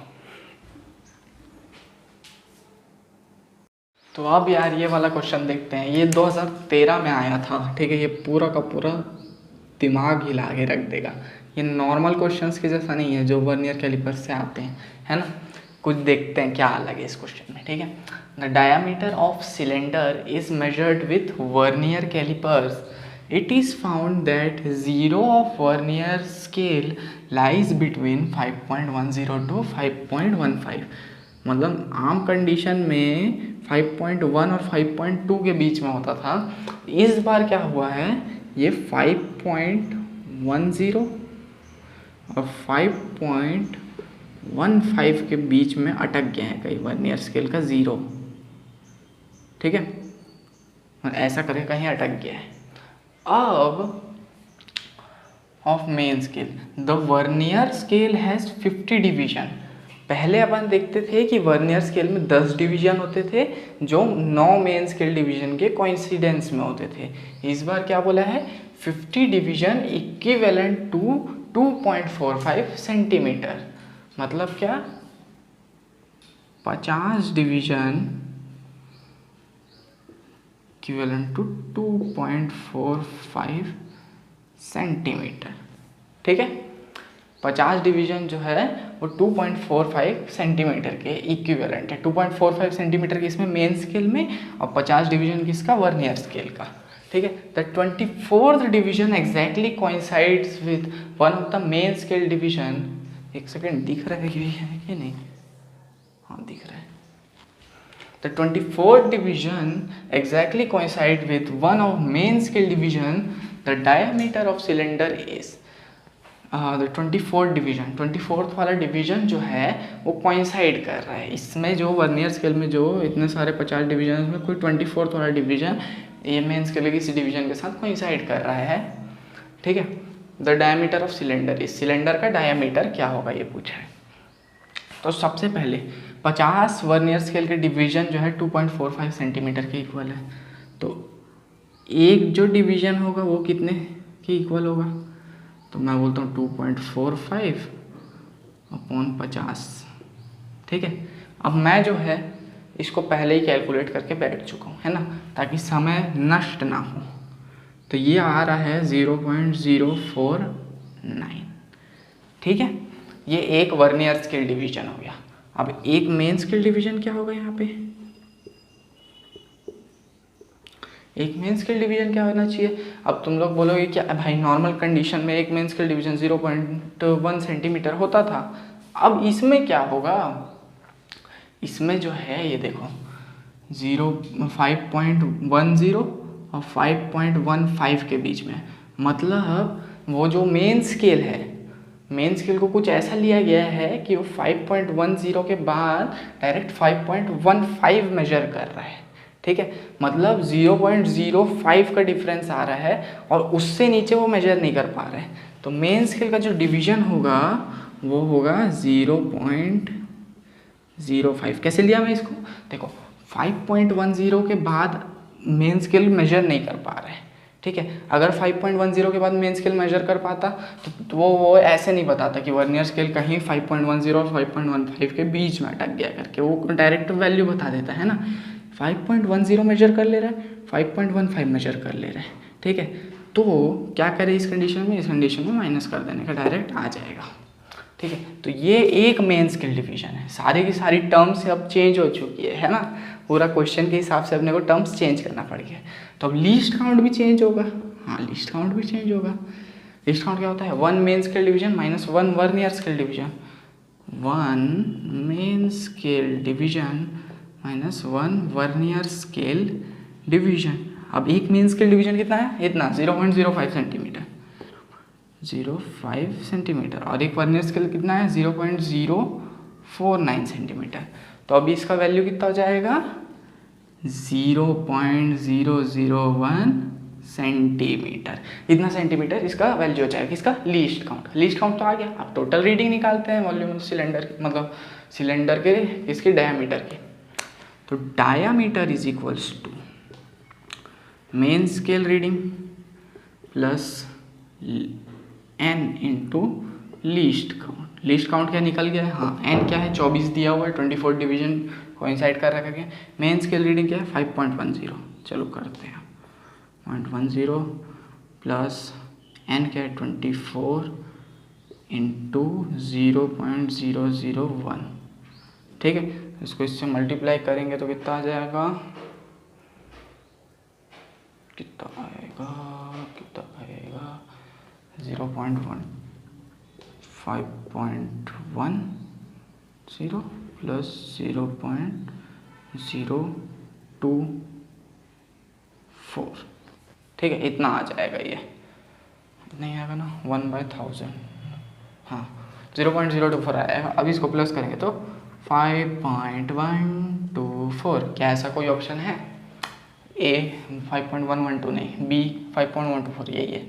तो अब यार ये वाला क्वेश्चन देखते हैं, ये 2013 में आया था, ठीक है। ये पूरा का पूरा दिमाग हिला के रख देगा। ये नॉर्मल क्वेश्चंस के जैसा नहीं है जो वर्नियर कैलिपर से आते हैं, है ना। कुछ देखते हैं क्या अलग है इस क्वेश्चन में, ठीक है। The diameter of cylinder is measured with vernier callipers. It is found that zero of vernier scale lies between 5.10 to 5.15। मतलब आम कंडीशन में 5.1 और 5.2 के बीच में होता था। इस बार क्या हुआ है, ये 5.10 और 5.15 के बीच में अटक गए हैं कई वर्नियर स्केल का जीरो, ठीक है। और ऐसा करके कहीं अटक गया है। अब of main scale, the vernier scale has 50 division. पहले अपन देखते थे कि वर्नियर स्केल में 10 डिवीजन होते थे जो 9 मेन स्केल डिवीजन के कोइंसिडेंस में होते थे। इस बार क्या बोला है, 50 डिवीजन इक्विवेलेंट टू 2.45 सेंटीमीटर। मतलब क्या, 50 डिवीजन इक्विवेलेंट टू 2.45 सेंटीमीटर, ठीक है। 50 डिवीजन जो है वो 2.45 सेंटीमीटर के इक्विवेलेंट है। 2.45 सेंटीमीटर के इसमें मेन स्केल में और 50 डिवीजन किसका, वर्नियर स्केल का। ठीक है, the 24th division exactly coincides with one of the main scale division. एक सेकेंड, दिख रहा है कि नहीं? हाँ दिख रहा है। The 24th division exactly coincide with one of main scale division. The diameter of cylinder is the 24th division. 24th वाला डिवीजन जो है वो कोइंसाइड कर रहा है इसमें, जो वर्नियर स्केल में जो इतने सारे 50 डिवीजन में कोई 24th वाला डिवीजन ये मेन स्केल के इसी डिवीजन के साथ कोइंसाइड कर रहा है। ठीक है, द डायमीटर ऑफ सिलेंडर, इस सिलेंडर का डायमीटर क्या होगा ये पूछा है। तो सबसे पहले 50 वर्नियर स्केल के डिवीजन जो है 2.45 सेंटीमीटर के इक्वल है। तो एक जो डिवीजन होगा वो कितने के इक्वल होगा? तो मैं बोलता हूँ 2.45 अपॉन 50। ठीक है, अब मैं जो है इसको पहले ही कैलकुलेट करके बैठ चुका हूँ, है ना, ताकि समय नष्ट ना हो। तो ये आ रहा है 0.049। ठीक है, ये एक वर्नियर स्केल डिवीजन हो गया। अब एक मेन स्केल डिवीजन क्या होगा यहाँ पे? एक मेन स्केल डिवीजन क्या होना चाहिए? अब तुम लोग बोलोगे क्या भाई नॉर्मल कंडीशन में एक मेन स्केल डिवीजन 0.1 सेंटीमीटर होता था, अब इसमें क्या होगा? इसमें जो है ये देखो 5.10 और 5.15 के बीच में, मतलब वो जो मेन स्केल है, मेन स्केल को कुछ ऐसा लिया गया है कि वो 5.10 के बाद डायरेक्ट 5.15 मेजर कर रहा है। ठीक है, मतलब 0.05 का डिफरेंस आ रहा है और उससे नीचे वो मेजर नहीं कर पा रहे हैं। तो मेन स्केल का जो डिवीजन होगा वो होगा 0.05। कैसे लिया मैं इसको? देखो 5.10 के बाद मेन स्केल मेजर नहीं कर पा रहे हैं। ठीक है, अगर 5.10 के बाद मेन स्केल मेजर कर पाता तो वो ऐसे नहीं बताता कि वर्नियर स्केल कहीं 5.10 और 5.15 के बीच में अटक गया करके, वो डायरेक्ट वैल्यू बता देता है ना। 5.10 मेजर कर ले रहा है, 5.15 मेजर कर ले रहा है। ठीक है, तो क्या करे इस कंडीशन में? इस कंडीशन में माइनस कर देने का डायरेक्ट आ जाएगा। ठीक है, तो ये एक मेन स्केल डिवीजन है। सारी की सारी टर्म्स अब चेंज हो चुकी है ना, पूरा क्वेश्चन के हिसाब से अपने को टर्म्स चेंज करना पड़ गया। तो अब लीस्ट काउंट भी चेंज होगा। हाँ, लीस्ट काउंट भी चेंज होगा। लीस्ट काउंट क्या होता है? 1 main scale division minus 1 vernier scale division. 1 main scale division minus 1 vernier scale division. अब एक मेन स्केल डिवीजन कितना है? इतना 0.05 सेंटीमीटर, 0.05 सेंटीमीटर, और एक वर्नियर स्केल कितना है? 0.049 सेंटीमीटर। तो अभी इसका वैल्यू कितना हो जाएगा? 0.001 सेंटीमीटर। इतना सेंटीमीटर इसका वैल्यू हो जाएगा। इसका लीस्ट काउंट। लीस्ट काउंट तो आ गया। अब टोटल रीडिंग निकालते हैं वॉल्यूम सिलेंडर की, मतलब सिलेंडर के इसके डायामीटर की। तो diameter is equals to main scale reading plus n into least count. Least count क्या निकल गया है? हाँ, n क्या है? 24 दिया हुआ है, 24 डिवीजन कोइंसाइड कर रखा है। मेन स्केल रीडिंग क्या है? 5.10। चलो करते हैं 0.10 प्लस n क्या है? 24 इंटू 0.001। ठीक है, इसको इससे मल्टीप्लाई करेंगे तो कितना आ जाएगा? कितना आएगा 0.1 5.10 प्लस 0.024। ठीक है, इतना आ जाएगा। ये नहीं आएगा ना, 1/1000। हाँ, 0.024 आएगा। अब इसको प्लस करेंगे तो 5.124। क्या ऐसा कोई ऑप्शन है? ए 5.112 नहीं, बी 5.124 यही है,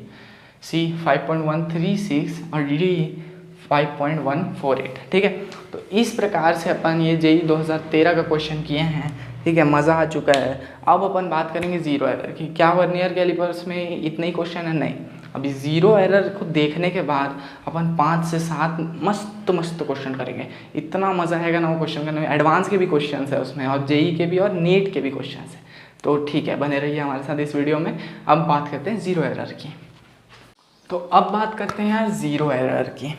सी 5.136 और डी 5.148। ठीक है, तो इस प्रकार से अपन ये जेई 2013 का क्वेश्चन किए हैं। ठीक है, मज़ा आ चुका है। अब अपन बात करेंगे जीरो एरर की। क्या वर्नियर कैलिपर्स में इतने ही क्वेश्चन है? नहीं। अभी जीरो एरर को देखने के बाद अपन 5 से 7 मस्त क्वेश्चन करेंगे। इतना मज़ा आएगा ना वो क्वेश्चन करने में। एडवांस के भी क्वेश्चन है उसमें, और जेई के भी और नीट के भी क्वेश्चन है। तो ठीक है, बने रहिए हमारे साथ इस वीडियो में। अब बात करते हैं ज़ीरो एरर की। तो अब बात करते हैं यार ज़ीरो एरर की।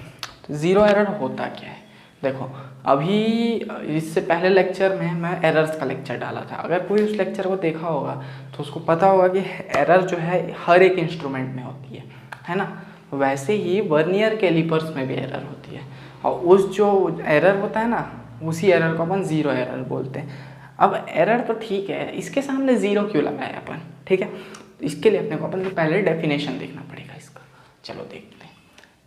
तो ज़ीरो एरर होता क्या है? देखो, अभी इससे पहले लेक्चर में मैं एरर्स का लेक्चर डाला था। अगर कोई उस लेक्चर को देखा होगा तो उसको पता होगा कि एरर जो है हर एक इंस्ट्रूमेंट में होती है ना। वैसे ही वर्नियर कैलिपर्स में भी एरर होती है, और उस जो एरर होता है ना, उसी एरर को अपन ज़ीरो एरर बोलते हैं। अब एरर तो ठीक है, इसके सामने ज़ीरो क्यों लगाया अपन? ठीक है, तो इसके लिए अपने को अपन को पहले डेफिनेशन देखना पड़ेगा इसका। चलो देखते हैं।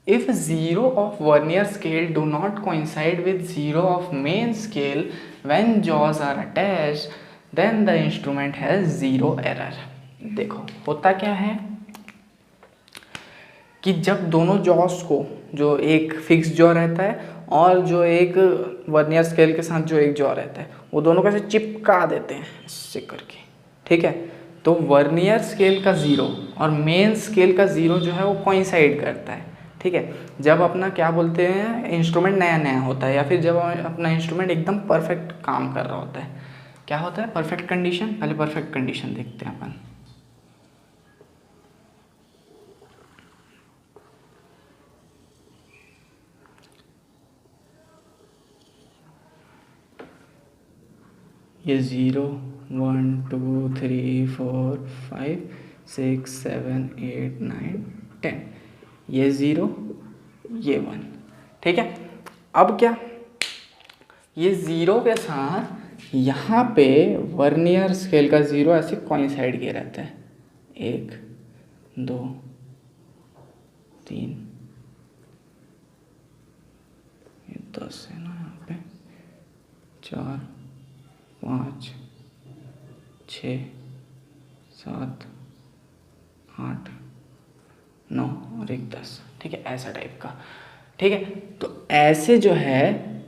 If zero of vernier scale do not coincide with zero of main scale when jaws are attached, then the instrument has zero error. देखो होता क्या है कि जब दोनों जॉस को, जो एक फिक्स जॉ रहता है और जो एक वर्नियर स्केल के साथ जो एक जॉ रहता है, वो दोनों को ऐसे चिपका देते हैं इससे करके, ठीक है। तो वर्नियर स्केल का ज़ीरो और मेन स्केल का ज़ीरो जो है वो कोइंसाइड करता है, ठीक है। जब अपना क्या बोलते हैं, इंस्ट्रूमेंट नया नया होता है, या फिर जब अपना इंस्ट्रूमेंट एकदम परफेक्ट काम कर रहा होता है, क्या होता है परफेक्ट कंडीशन। पहले परफेक्ट कंडीशन देखते हैं अपन। ये 0 1 2 3 4 5 6 7 8 9 10, ये 0 ये 1, ठीक है। अब क्या, ये 0 के साथ यहाँ पे वर्नियर स्केल का 0 ऐसे कोइंसाइड किया रहता है। 1 2 3, ये 10 है ना यहाँ पे, 4 5 6 7 8 9 और 1 10, ठीक है, ऐसा टाइप का, ठीक है। तो ऐसे जो है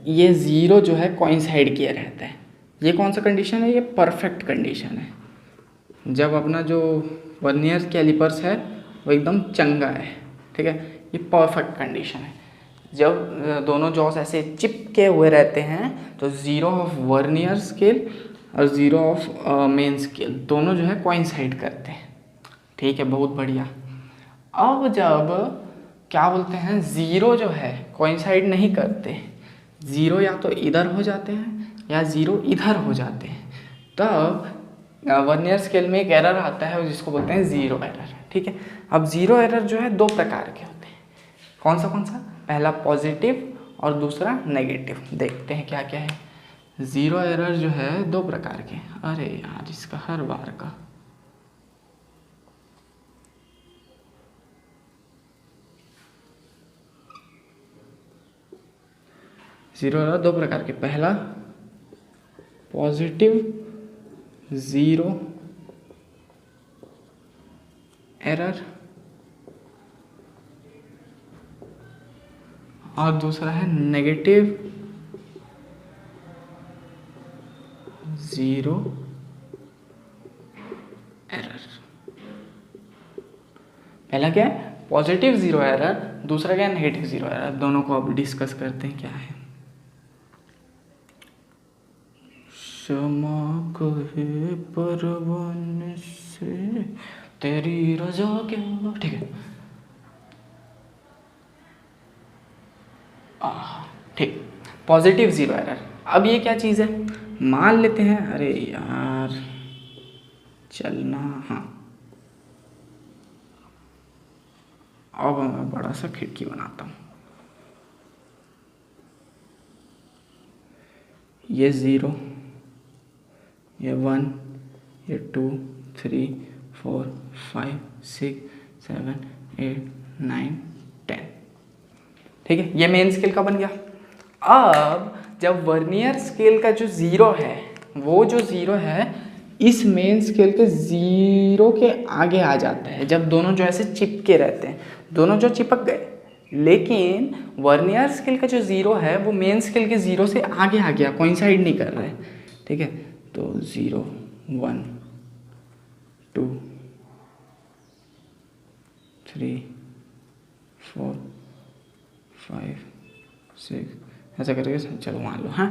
ये ज़ीरो जो है कोइंसाइड किया रहता है। ये कौन सा कंडीशन है? ये परफेक्ट कंडीशन है, जब अपना जो वर्नियर कैलिपर्स है वो एकदम चंगा है, ठीक है। ये परफेक्ट कंडीशन है। जब दोनों जॉस ऐसे चिपके हुए रहते हैं तो ज़ीरो ऑफ वर्नियर स्केल और ज़ीरो ऑफ मेन स्केल दोनों जो है कोइंसाइड करते हैं, ठीक है, बहुत बढ़िया। अब जब क्या बोलते हैं, ज़ीरो जो है कोइंसाइड नहीं करते, ज़ीरो या तो इधर हो जाते हैं या ज़ीरो इधर हो जाते हैं, तब वर्नियर स्केल में एक एरर आता है जिसको बोलते हैं ज़ीरो एरर, ठीक है। अब ज़ीरो एरर जो है दो प्रकार के होते हैं। कौन सा? पहला पॉजिटिव और दूसरा नेगेटिव। देखते हैं क्या क्या है। ज़ीरो एरर जो है दो प्रकार के। अरे यार, इसका हर बार का ज़ीरो एरर दो प्रकार के। पहला पॉजिटिव ज़ीरो एरर और दूसरा है नेगेटिव ज़ीरो एरर। पहला क्या है? Positive zero error. दूसरा क्या है? Negative zero error. दोनों को अब डिस्कस करते हैं क्या है। क्षमा कहे परवाने से तेरी रजा क्या, ठीक है, ठीक। Positive zero error. अब ये क्या चीज़ है, मान लेते हैं, अरे यार चलना, हाँ, अब मैं बड़ा सा खिड़की बनाता हूँ। ये 0, ये 1, ये 2 3 4 5 6 7 8 9 10, ठीक है। ये मेन स्केल का बन गया। अब जब वर्नियर स्केल का जो ज़ीरो है, वो जो ज़ीरो है इस मेन स्केल के ज़ीरो के आगे आ जाता है। जब दोनों जो ऐसे चिपके रहते हैं, दोनों जो चिपक गए, लेकिन वर्नियर स्केल का जो ज़ीरो है वो मेन स्केल के ज़ीरो से आगे आ गया, कोइंसाइड नहीं कर रहा है, ठीक है। तो 0 1 2 3 4 5 6 ऐसा करके चलो मान लो, हाँ।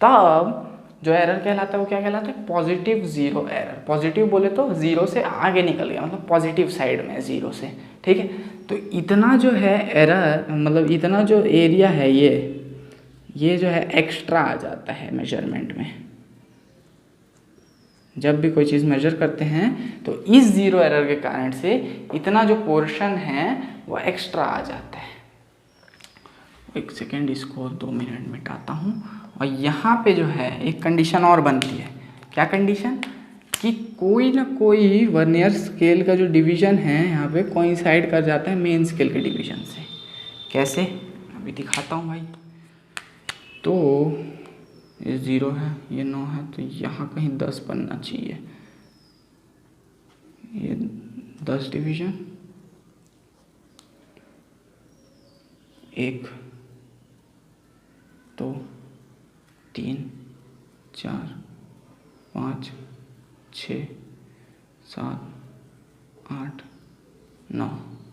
तब जो एरर कहलाता है वो क्या कहलाता है, पॉजिटिव जीरो एरर। पॉजिटिव बोले तो जीरो से आगे निकल गया, मतलब पॉजिटिव साइड में जीरो से, ठीक है। तो इतना जो है एरर, मतलब इतना जो एरिया है ये जो है एक्स्ट्रा आ जाता है मेजरमेंट में। जब भी कोई चीज़ मेजर करते हैं तो इस जीरो एरर के कारण से इतना जो पोर्शन है वो एक्स्ट्रा आ जाता है। एक सेकेंड, इसको 2 मिनट मिटाता हूँ। और यहाँ पे जो है एक कंडीशन और बनती है। क्या कंडीशन, कि कोई ना कोई वर्नियर स्केल का जो डिवीज़न है यहाँ पे कोइंसाइड कर जाता है मेन स्केल के डिवीज़न से। कैसे, अभी दिखाता हूँ भाई। तो ये 0 है, ये 9 है, तो यहाँ कहीं 10 बनना चाहिए। ये 10 डिवीज़न, 1 2 3 4 5 6 7 8 9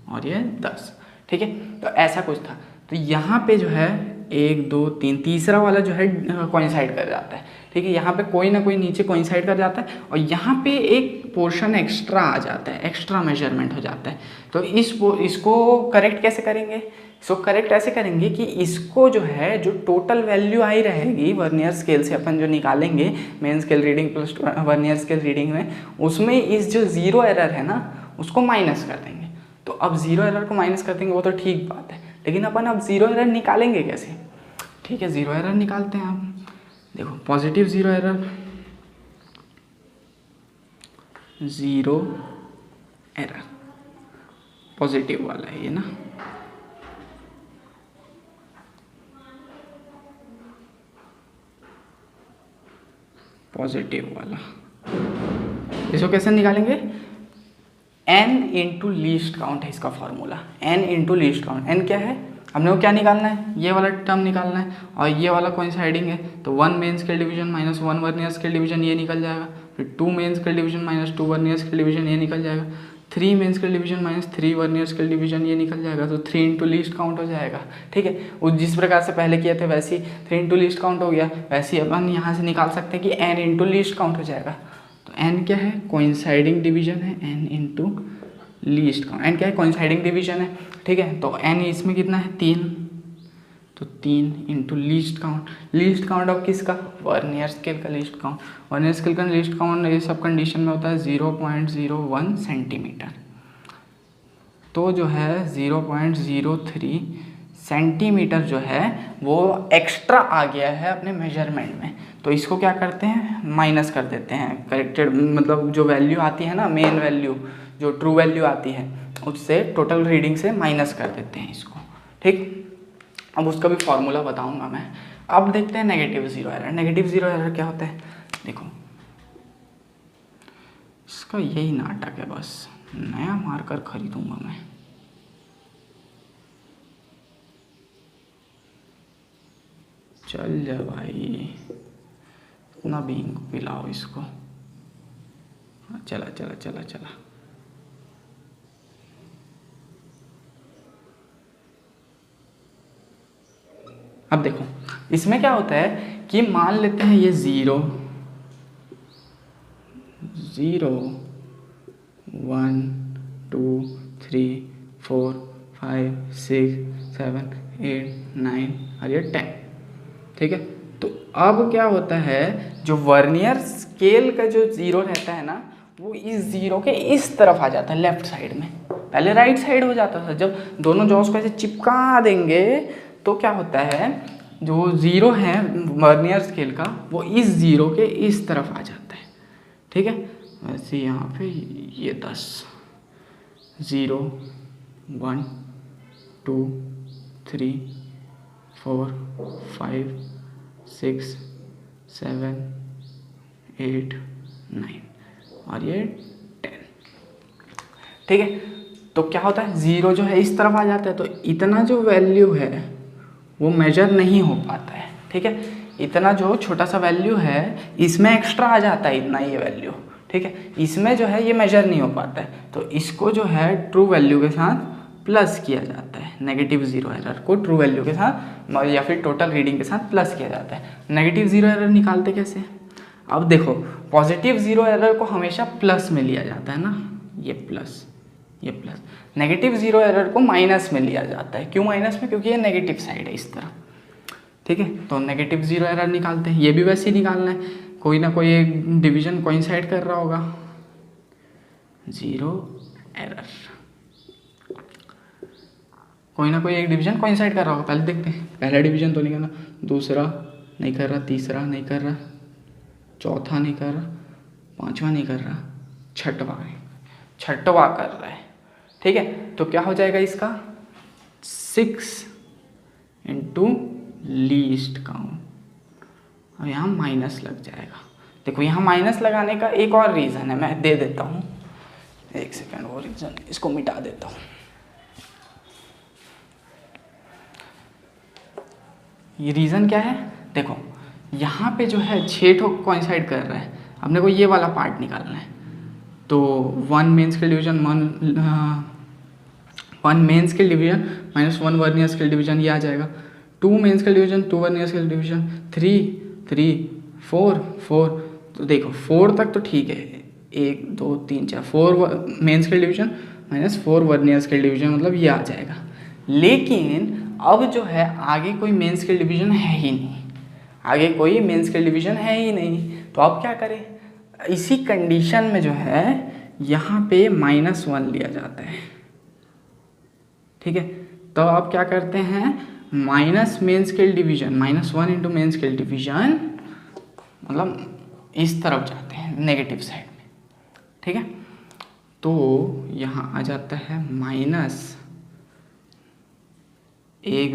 और ये 10, ठीक है। तो ऐसा कुछ था। तो यहाँ पे जो है 1 2 3 तीसरा वाला जो है कोइंसाइड कर जाता है, ठीक है। यहाँ पे कोई ना कोई नीचे कोइंसाइड कर जाता है और यहाँ पे एक पोर्शन एक्स्ट्रा आ जाता है, एक्स्ट्रा मेजरमेंट हो जाता है। तो इसको करेक्ट कैसे करेंगे, इसको करेक्ट ऐसे करेंगे कि इसको जो है, जो टोटल वैल्यू आई रहेगी वर्नियर स्केल से अपन जो निकालेंगे main scale reading plus vernier scale reading में, उसमें इस जो ज़ीरो एरर है ना उसको माइनस कर देंगे। तो अब ज़ीरो एरर को माइनस कर देंगे वो तो ठीक बात है, लेकिन अपन अब ज़ीरो एरर निकालेंगे कैसे, ठीक है। ज़ीरो एरर निकालते हैं हम। देखो positive zero error, zero error positive वाला है ये ना, पॉजिटिव वाला। इसको कैसे निकालेंगे, n इंटू लीस्ट काउंट है इसका formula. n into least count, n क्या है, हमने वो क्या निकालना है, ये वाला टर्म निकालना है और ये वाला कोइंसाइडिंग है। तो 1 main scale division minus 1 vernier scale division ये निकल जाएगा। फिर 2 main scale division minus 2 vernier scale division ये निकल जाएगा। 3 main scale division minus 3 vernier scale division ये निकल जाएगा। तो 3 इंटू लीस्ट काउंट हो जाएगा, ठीक है। वो जिस प्रकार से पहले किए थे वैसे ही 3 इंटू लीस्ट काउंट हो गया, वैसे ही अपन यहाँ से निकाल सकते हैं कि n इंटू लीस्ट काउंट हो जाएगा। तो n क्या है, कोइंसाइडिंग डिवीजन है, n into least count. n क्या है, कोइंसाइडिंग डिवीजन है, ठीक है। तो n इसमें कितना है, 3, तो 3 into least count. Least count of किसका, वर्नियर स्केल का लीस्ट काउंट। वर्नियर स्केल का लीस्ट काउंट ये सब कंडीशन में होता है 0.01 सेंटीमीटर। तो जो है 0.03 सेंटीमीटर जो है वो एक्स्ट्रा आ गया है अपने मेजरमेंट में। तो इसको क्या करते हैं, माइनस कर देते हैं। करेक्टेड मतलब जो वैल्यू आती है ना, मेन वैल्यू जो ट्रू वैल्यू आती है उससे टोटल रीडिंग से माइनस कर देते हैं इसको, ठीक। अब उसका भी फॉर्मूला बताऊंगा मैं। अब देखते हैं negative zero error. Negative zero error क्या होता है, देखो इसका यही नाटक है, बस नया मार्कर खरीदूंगा मैं। चल जा भाई, इतना भी पिलाओ इसको। चला चला चला चला। अब देखो इसमें क्या होता है कि मान लेते हैं ये 0 0 1 2 3 4 5 6 7 8 9 और ये 10, ठीक है। तो अब क्या होता है, जो वर्नियर स्केल का जो 0 रहता है ना वो इस 0 के इस तरफ आ जाता है, लेफ्ट साइड में। पहले राइट साइड हो जाता था। जब दोनों जॉस को ऐसे चिपका देंगे तो क्या होता है, जो 0 है वर्नियर स्केल का वो इस 0 के इस तरफ आ जाता है, ठीक है। वैसे यहाँ पे ये 10 0 1 2 3 4 5 6 7 8 9 और ये 10, ठीक है। तो क्या होता है, 0 जो है इस तरफ आ जाता है, तो इतना जो वैल्यू है वो मेजर नहीं हो पाता है, ठीक है। इतना जो छोटा सा वैल्यू है इसमें एक्स्ट्रा आ जाता है, इतना ये वैल्यू, ठीक है। इसमें जो है ये मेजर नहीं हो पाता है, तो इसको जो है ट्रू वैल्यू के साथ प्लस किया जाता है। नेगेटिव ज़ीरो एरर को ट्रू वैल्यू के साथ या फिर टोटल रीडिंग के साथ प्लस किया जाता है। नेगेटिव ज़ीरो एरर निकालते कैसे, अब देखो पॉजिटिव जीरो एरर को हमेशा प्लस में लिया जाता है ना, ये प्लस, ये प्लस। नेगेटिव जीरो एरर को माइनस में लिया जाता है। क्यों माइनस में? क्योंकि ये नेगेटिव साइड है इस तरफ, ठीक है। तो नेगेटिव जीरो एरर निकालते हैं, ये भी वैसे ही निकालना है। कोई ना कोई एक डिवीजन कोइंसाइड कर रहा होगा, जीरो एरर, कोई ना कोई एक डिवीजन कोइंसाइड कर रहा होगा। पहले देखते हैं, पहला डिवीजन तो नहीं करना, दूसरा नहीं कर रहा, तीसरा नहीं कर रहा, चौथा नहीं कर रहा, पांचवा नहीं कर रहा, छठवा कर रहा है, ठीक है। तो क्या हो जाएगा इसका 6 इंटू लीस्ट काउंट। अब यहाँ माइनस लग जाएगा। देखो यहाँ माइनस लगाने का एक और रीज़न है, मैं दे देता हूँ, एक सेकेंड, वो रीज़न इसको मिटा देता हूँ। ये रीज़न क्या है? देखो यहाँ पे जो है 6 ठो कोइंसाइड कर रहा है। अपने को ये वाला पार्ट निकालना है। तो 1 main scale division, 1 main scale division minus 1 vernier scale division, ये आ जाएगा। 2 main scale division, 2 vernier scale division, 3 4। तो देखो 4 तक तो ठीक है, 1 2 3 4, 4 main scale division minus 4 vernier scale division, मतलब ये आ जाएगा। लेकिन अब जो है आगे कोई मेन स्केल डिवीजन है ही नहीं, आगे कोई मेन स्केल डिवीजन है ही नहीं। तो अब क्या करें? इसी कंडीशन में जो है यहाँ पे -1 लिया जाता है, ठीक है। तो अब क्या करते हैं, minus main scale division, -1 into main scale division, मतलब इस तरफ जाते हैं नेगेटिव साइड में, ठीक है। तो यहाँ आ जाता है -1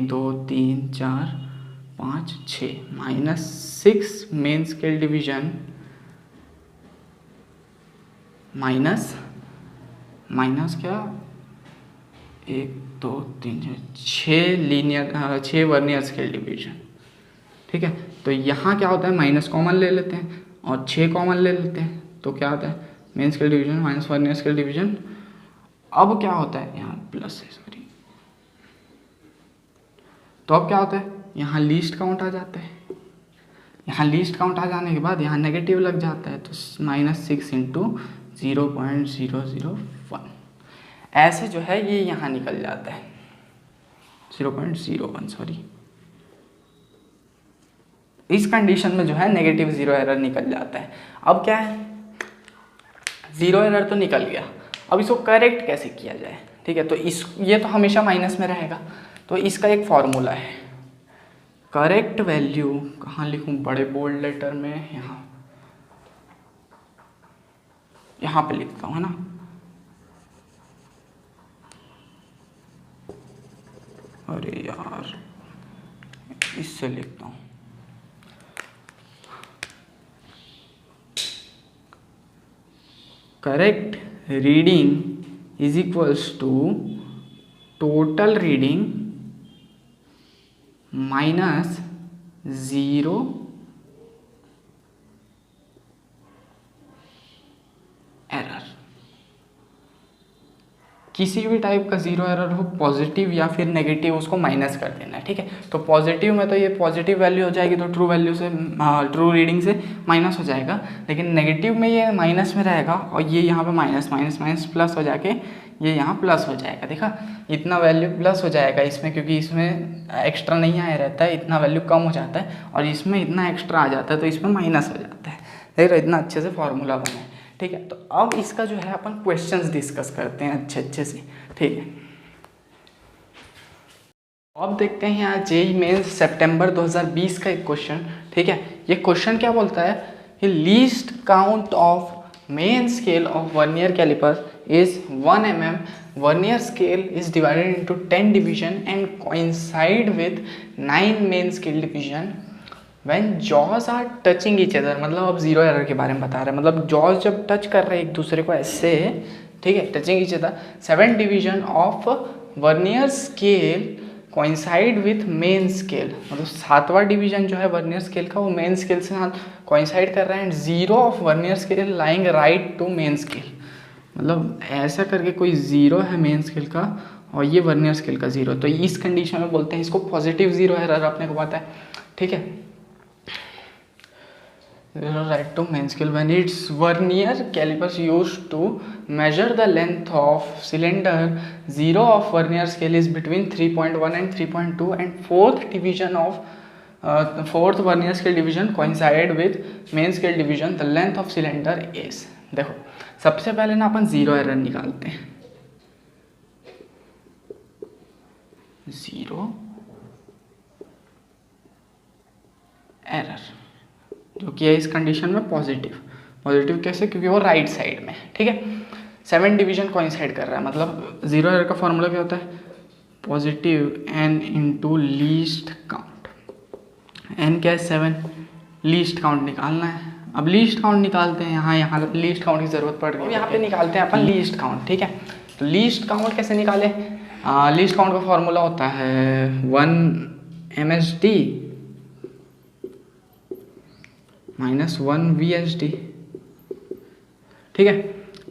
2 3 4 5 6, -6 मेन स्केल डिवीजन माइनस क्या, 1 2 3 4 6 वर्नियर स्केल डिवीजन, ठीक है। तो यहाँ क्या होता है, माइनस कॉमन ले लेते हैं और 6 कॉमन ले लेते हैं। तो क्या होता है, main scale division minus vernier scale division. अब क्या होता है, यहाँ प्लस है, सॉरी। तो अब क्या होता है, यहाँ लीस्ट काउंट आ जाता है। यहाँ लीस्ट काउंट आ जाने के बाद यहाँ नेगेटिव लग जाता है। तो -6 इंटू 0.001, ऐसे जो है ये यहाँ निकल जाता है 0.01, सॉरी। इस कंडीशन में जो है नेगेटिव जीरो एरर निकल जाता है। अब क्या है, जीरो एरर तो निकल गया, अब इसको करेक्ट कैसे किया जाए, ठीक है। तो ये तो हमेशा माइनस में रहेगा। तो इसका एक फॉर्मूला है, करेक्ट वैल्यू कहाँ लिखूँ, बड़े बोल्ड लेटर में, यहाँ पे लिखता हूँ, है ना। अरे यार, इससे लिखता हूँ, correct reading is equals to total reading minus 0 error. किसी भी टाइप का जीरो एरर हो, पॉजिटिव या फिर नेगेटिव, उसको माइनस कर देना है, ठीक है। तो पॉजिटिव में तो ये पॉजिटिव वैल्यू हो जाएगी, तो ट्रू वैल्यू से, ट्रू रीडिंग से माइनस हो जाएगा। लेकिन नेगेटिव में ये माइनस में रहेगा और ये यहाँ पे माइनस माइनस माइनस प्लस हो जाके ये यहाँ प्लस हो जाएगा। देखा, इतना वैल्यू प्लस हो जाएगा इसमें, क्योंकि इसमें एक्स्ट्रा नहीं आया रहता है, इतना वैल्यू कम हो जाता है, और इसमें इतना एक्स्ट्रा आ जाता है तो इसमें माइनस हो जाता है। देख रहे, इतना अच्छे से फॉर्मूला बना है, ठीक है। तो अब इसका जो है अपन क्वेश्चंस डिस्कस करते हैं अच्छे से, ठीक है। अब देखते हैं यहाँ जेईई मेंस सितंबर 2020 का एक क्वेश्चन, ठीक है। ये क्वेश्चन क्या बोलता है कि least count of main scale of vernier calliper is 1 mm, vernier scale is divided into 10 division and coincide with 9 main scale division when jaws are touching each other. मतलब अब जीरो एरर के बारे में बता रहे हैं, मतलब जॉज जब टच कर रहे हैं एक दूसरे को ऐसे, ठीक है, touching each other, 7 division of vernier scale coincide with main scale, मतलब 7वां डिवीजन जो है वर्नियर स्केल का वो मेन स्केल से साथ कोइंसाइड कर रहा है, and 0 of vernier scale lying right to main scale. मतलब ऐसा करके कोई जीरो है मेन स्केल का और ये वर्नियर स्केल का जीरो, तो इस कंडीशन में बोलते हैं इसको पॉजिटिव जीरो एरर, अपने को पता है, ठीक है। right to main scale when its vernier calipers used to measure the length of cylinder. Zero of vernier scale is between 3.1 and 3.2 and fourth vernier scale division coincide with main scale division. The length of cylinder is, देखो सबसे पहले ना अपन zero error निकालते हैं, zero error जो कि है इस कंडीशन में पॉजिटिव। पॉजिटिव कैसे? क्योंकि वो राइट साइड में, ठीक है। 7 डिवीजन कोइंसाइड कर रहा है, मतलब जीरो एरर का फॉर्मूला क्या होता है? Positive n into least count. n क्या है? 7। लीस्ट काउंट निकालना है। अब लीस्ट काउंट निकालते हैं, यहाँ लीस्ट काउंट की ज़रूरत पड़ रही है, यहाँ पे निकालते हैं अपन लीस्ट काउंट, ठीक है। तो लीस्ट काउंट कैसे निकाले? लीस्ट काउंट का फॉर्मूला होता है 1 MSD माइनस 1 VSD, ठीक है।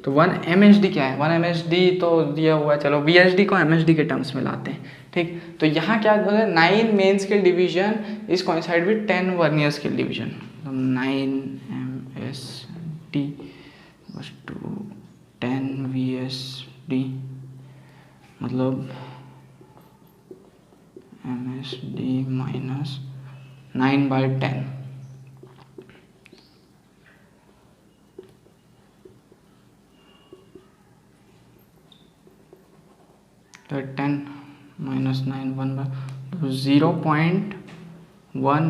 तो 1 MSD क्या है? 1 MSD तो दिया हुआ है, चलो VSD को MSD के टर्म्स में लाते हैं, ठीक। तो यहाँ क्या बोले? 9 main scale division is coincide with 10 vernier scale division. 9 MSD बस टू 10 VSD, मतलब MSD माइनस 9/10, तो 10 माइनस 9 1/, 0.1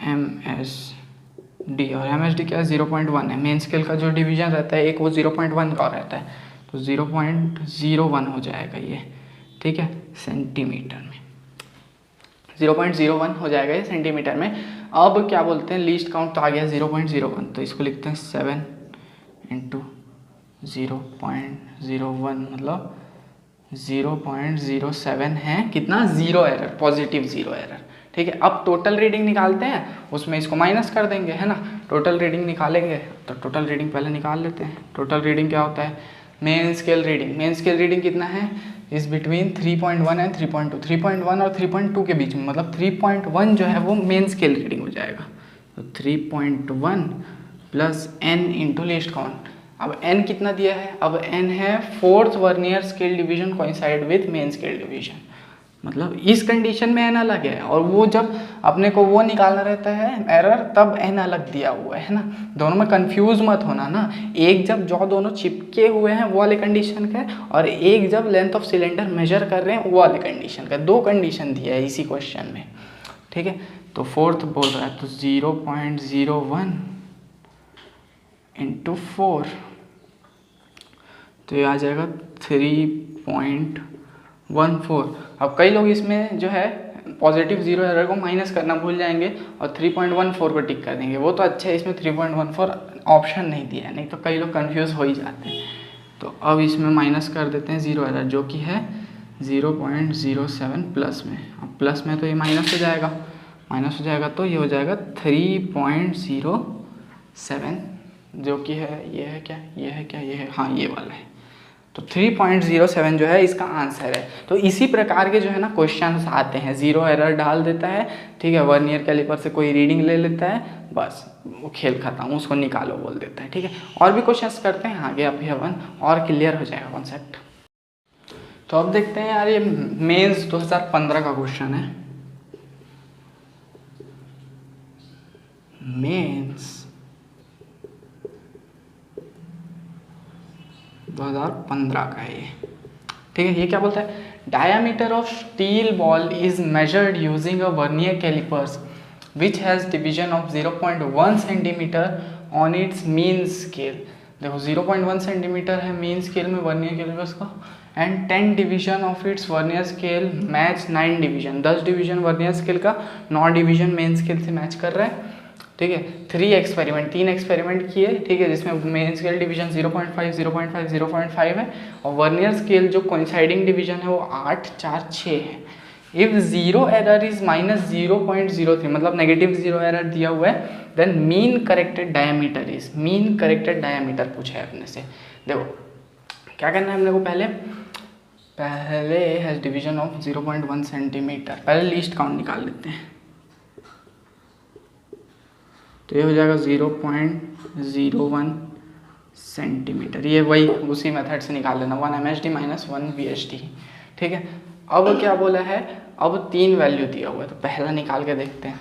MSD। और MSD क्या है? 0.1 है। मेन स्केल का जो डिवीजन रहता है एक, वो 0.1 का रहता है, तो 0.01 हो जाएगा ये, ठीक है, सेंटीमीटर में। 0.01 हो जाएगा ये सेंटीमीटर में। अब क्या बोलते हैं? लीस्ट काउंट तो आ गया 0.01, तो इसको लिखते हैं 7 इंटू 0.01, मतलब 0.07 है कितना? Zero error, positive zero error, ठीक है। अब टोटल रीडिंग निकालते हैं, उसमें इसको माइनस कर देंगे, है ना। टोटल रीडिंग निकालेंगे, तो टोटल रीडिंग पहले निकाल लेते हैं। टोटल रीडिंग क्या होता है? Main scale reading. Main scale reading कितना है? इस बिटवीन 3.1 एंड 3.2, 3.1 और 3.2 के बीच में, मतलब 3.1 जो है वो मेन स्केल रीडिंग हो जाएगा। तो 3.1 plus n into least count. अब n कितना दिया है? अब n है fourth vernier scale division coincide with main scale division, मतलब इस कंडीशन में n अलग है, और वो जब अपने को वो निकालना रहता है एरर, तब n अलग दिया हुआ है ना। दोनों में कंफ्यूज मत होना ना। एक जब जो दोनों चिपके हुए हैं वो वाले कंडीशन का है, और एक जब लेंथ ऑफ सिलेंडर मेजर कर रहे हैं वो वाले कंडीशन का। दो कंडीशन दिया है इसी क्वेश्चन में, ठीक है। तो फोर्थ बोल रहा है, तो 0.01 इंटू 4, तो ये आ जाएगा 3.14। अब कई लोग इसमें जो है पॉजिटिव जीरो एरर को माइनस करना भूल जाएंगे और 3.14 को टिक कर देंगे। वो तो अच्छा है, इसमें 3.14 ऑप्शन नहीं दिया है, नहीं तो कई लोग कंफ्यूज हो ही जाते हैं। तो अब इसमें माइनस कर देते हैं जीरो एरर, जो कि है 0.07 प्लस में। अब प्लस में तो ये माइनस हो जाएगा, माइनस हो जाएगा तो ये हो जाएगा 3.07, जो कि है, ये है क्या, ये है क्या, ये है, हाँ ये वाला है। तो 3.07 जो है इसका आंसर है। तो इसी प्रकार के जो है ना क्वेश्चंस आते हैं, जीरो एरर डाल देता है, ठीक है, वर्नियर कैलिपर से कोई रीडिंग ले लेता है, बस वो खेल खत्म, उसको निकालो बोल देता है, ठीक है। और भी क्वेश्चंस करते हैं आगे, अभी अपन और क्लियर हो जाएगा कॉन्सेप्ट। तो अब देखते हैं यार, ये मेंस 2015 का क्वेश्चन है। मेंस 2015 का है ये, ठीक है। ये क्या बोलता है? Diameter of steel ball is measured using a vernier callipers which has division of 0.1 centimetre on its mean scale. देखो 0.1 सेंटीमीटर है मीन स्केल में वर्नियर कैलिपर्स का, and 10 division of its vernier scale match 9 division, 10 division vernier scale का 9 division main scale से match कर रहा है, ठीक है। 3 एक्सपेरिमेंट किए, ठीक है, जिसमें मेन स्केल डिवीजन 0.5, 0.5, 0.5 है, और वर्नियर स्केल जो कोइंसाइडिंग डिवीजन है वो 8, 4, 6 है। If zero error is minus 0.03, मतलब नेगेटिव जीरो एरर दिया हुआ है, then mean corrected diameter is, mean corrected diameter पूछा है अपने से। देखो क्या करना है हमने को, पहले हैज डिवीजन ऑफ 0.1 सेंटीमीटर, पहले लीस्ट काउंट निकाल लेते हैं। तो ये हो जाएगा 0.01 सेंटीमीटर। ये वही उसी मेथड से निकाल लेना, 1 MSD माइनस 1 VSD। ठीक है, अब क्या बोला है, अब 3 वैल्यू दिया हुआ है, तो पहला निकाल के देखते हैं।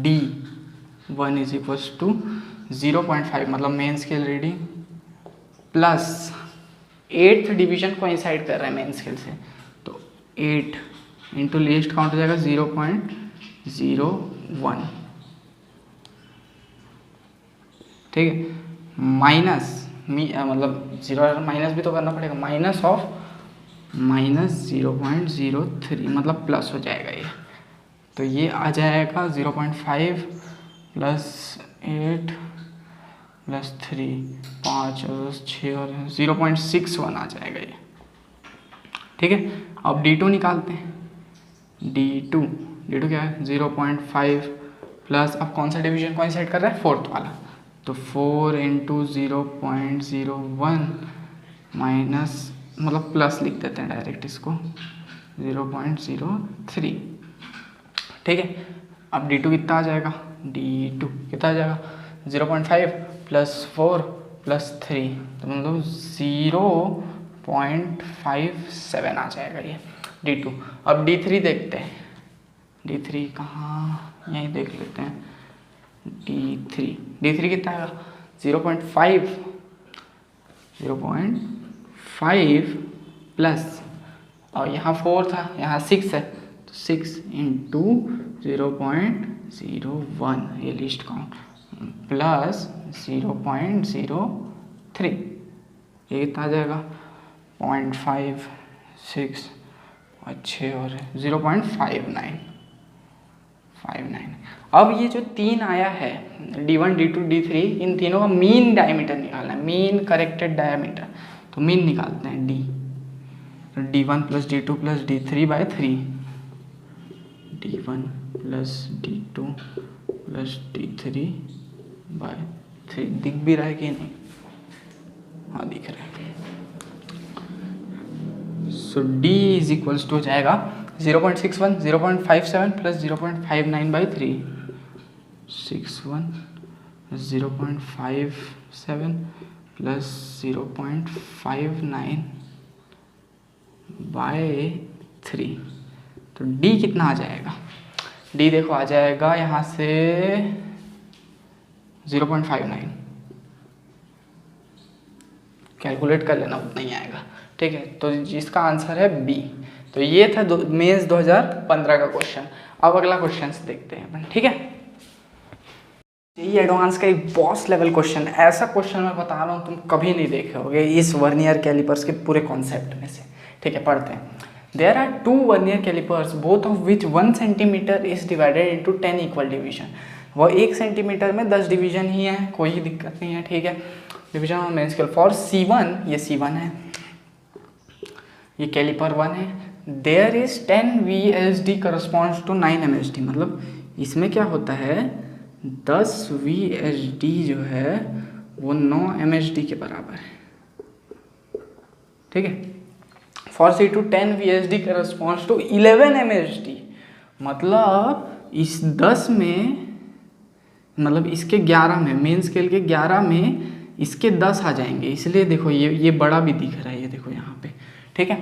D1 इज इक्वल्स टू 0.5 मतलब main scale reading plus 8th division coincide कर रहा है मेन स्केल से, तो 8 इंटू लीस्ट काउंट हो जाएगा 0.01। ठीक है, माइनस मतलब 0 माइनस भी तो करना पड़ेगा, माइनस ऑफ -0.03 मतलब प्लस हो जाएगा ये, तो ये आ जाएगा 0.5 प्लस 8 प्लस 3 5 और 6 और 0.61 आ जाएगा ये। ठीक है, अब D2 निकालते हैं। D2 क्या है, 0.5 प्लस, अब कौन सा डिवीजन कोइंसाइड कर रहा है, 4th वाला, तो 4 इंटू 0.01 माइनस मतलब प्लस लिख देते हैं डायरेक्ट इसको 0.03। ठीक है, अब D2 कितना आ जाएगा, D2 कितना आ जाएगा 0.5 प्लस 4 प्लस 3, तो मतलब 0.57 आ जाएगा ये D2। अब D3 देखते हैं, D3 कहाँ, यहीं देख लेते हैं। D3 कितना आएगा 0.5 प्लस, और यहाँ 4 था, यहाँ 6 है, तो 6 इंटू 0.01 ये लिस्ट काउंट प्लस 0.03, ये कितना आ जाएगा 0.5 6 और 6 और 0.59। अब ये जो 3 आया है D1 D2 D3, इन तीनों का मीन डायमीटर निकालना है, मीन करेक्टेड डायमीटर, तो मीन निकालते हैं D, तो D1 plus D2 plus D3 by 3, D1 plus D2 plus D3 by 3, दिख भी रहा है कि नहीं, हाँ दिख रहा है। सो D इज इक्वल्स टू हो जाएगा 0.61 0.57 प्लस 0.59 बाई 3, 61 0.57 प्लस 0.59 बाय 3, तो D कितना आ जाएगा, D देखो आ जाएगा यहाँ से 0.59, कैलकुलेट कर लेना उतना ही आएगा। ठीक है, तो जिसका आंसर है बी। तो ये था मेंस 2015 का क्वेश्चन। अब अगला क्वेश्चन देखते हैं अपन। ठीक है, ये एडवांस का एक बॉस लेवल क्वेश्चन, ऐसा क्वेश्चन मैं बता रहा हूँ तुम कभी नहीं देखे होगे इस वर्नियर कैलिपर्स के पूरे कॉन्सेप्ट में से। ठीक है, पढ़ते हैं। There are 2 vernier callipers both of which 1 centimetre is divided into 10 equal division. वो 1 सेंटीमीटर में 10 डिवीजन ही है, कोई दिक्कत नहीं है। ठीक है, division of main scale for C1, ये C1 है, ये कैलिपर 1 है। There is 10 VSD corresponds to 9 MSD, मतलब इसमें क्या होता है 10 VSD जो है वो 9 MSD के बराबर है। ठीक है, for C2 10 VSD corresponds to 11 MSD, मतलब इस 10 में, मतलब इसके 11 में, मेन स्केल के 11 में इसके 10 आ जाएंगे, इसलिए देखो ये बड़ा भी दिख रहा है, ये देखो यहाँ पे। ठीक है,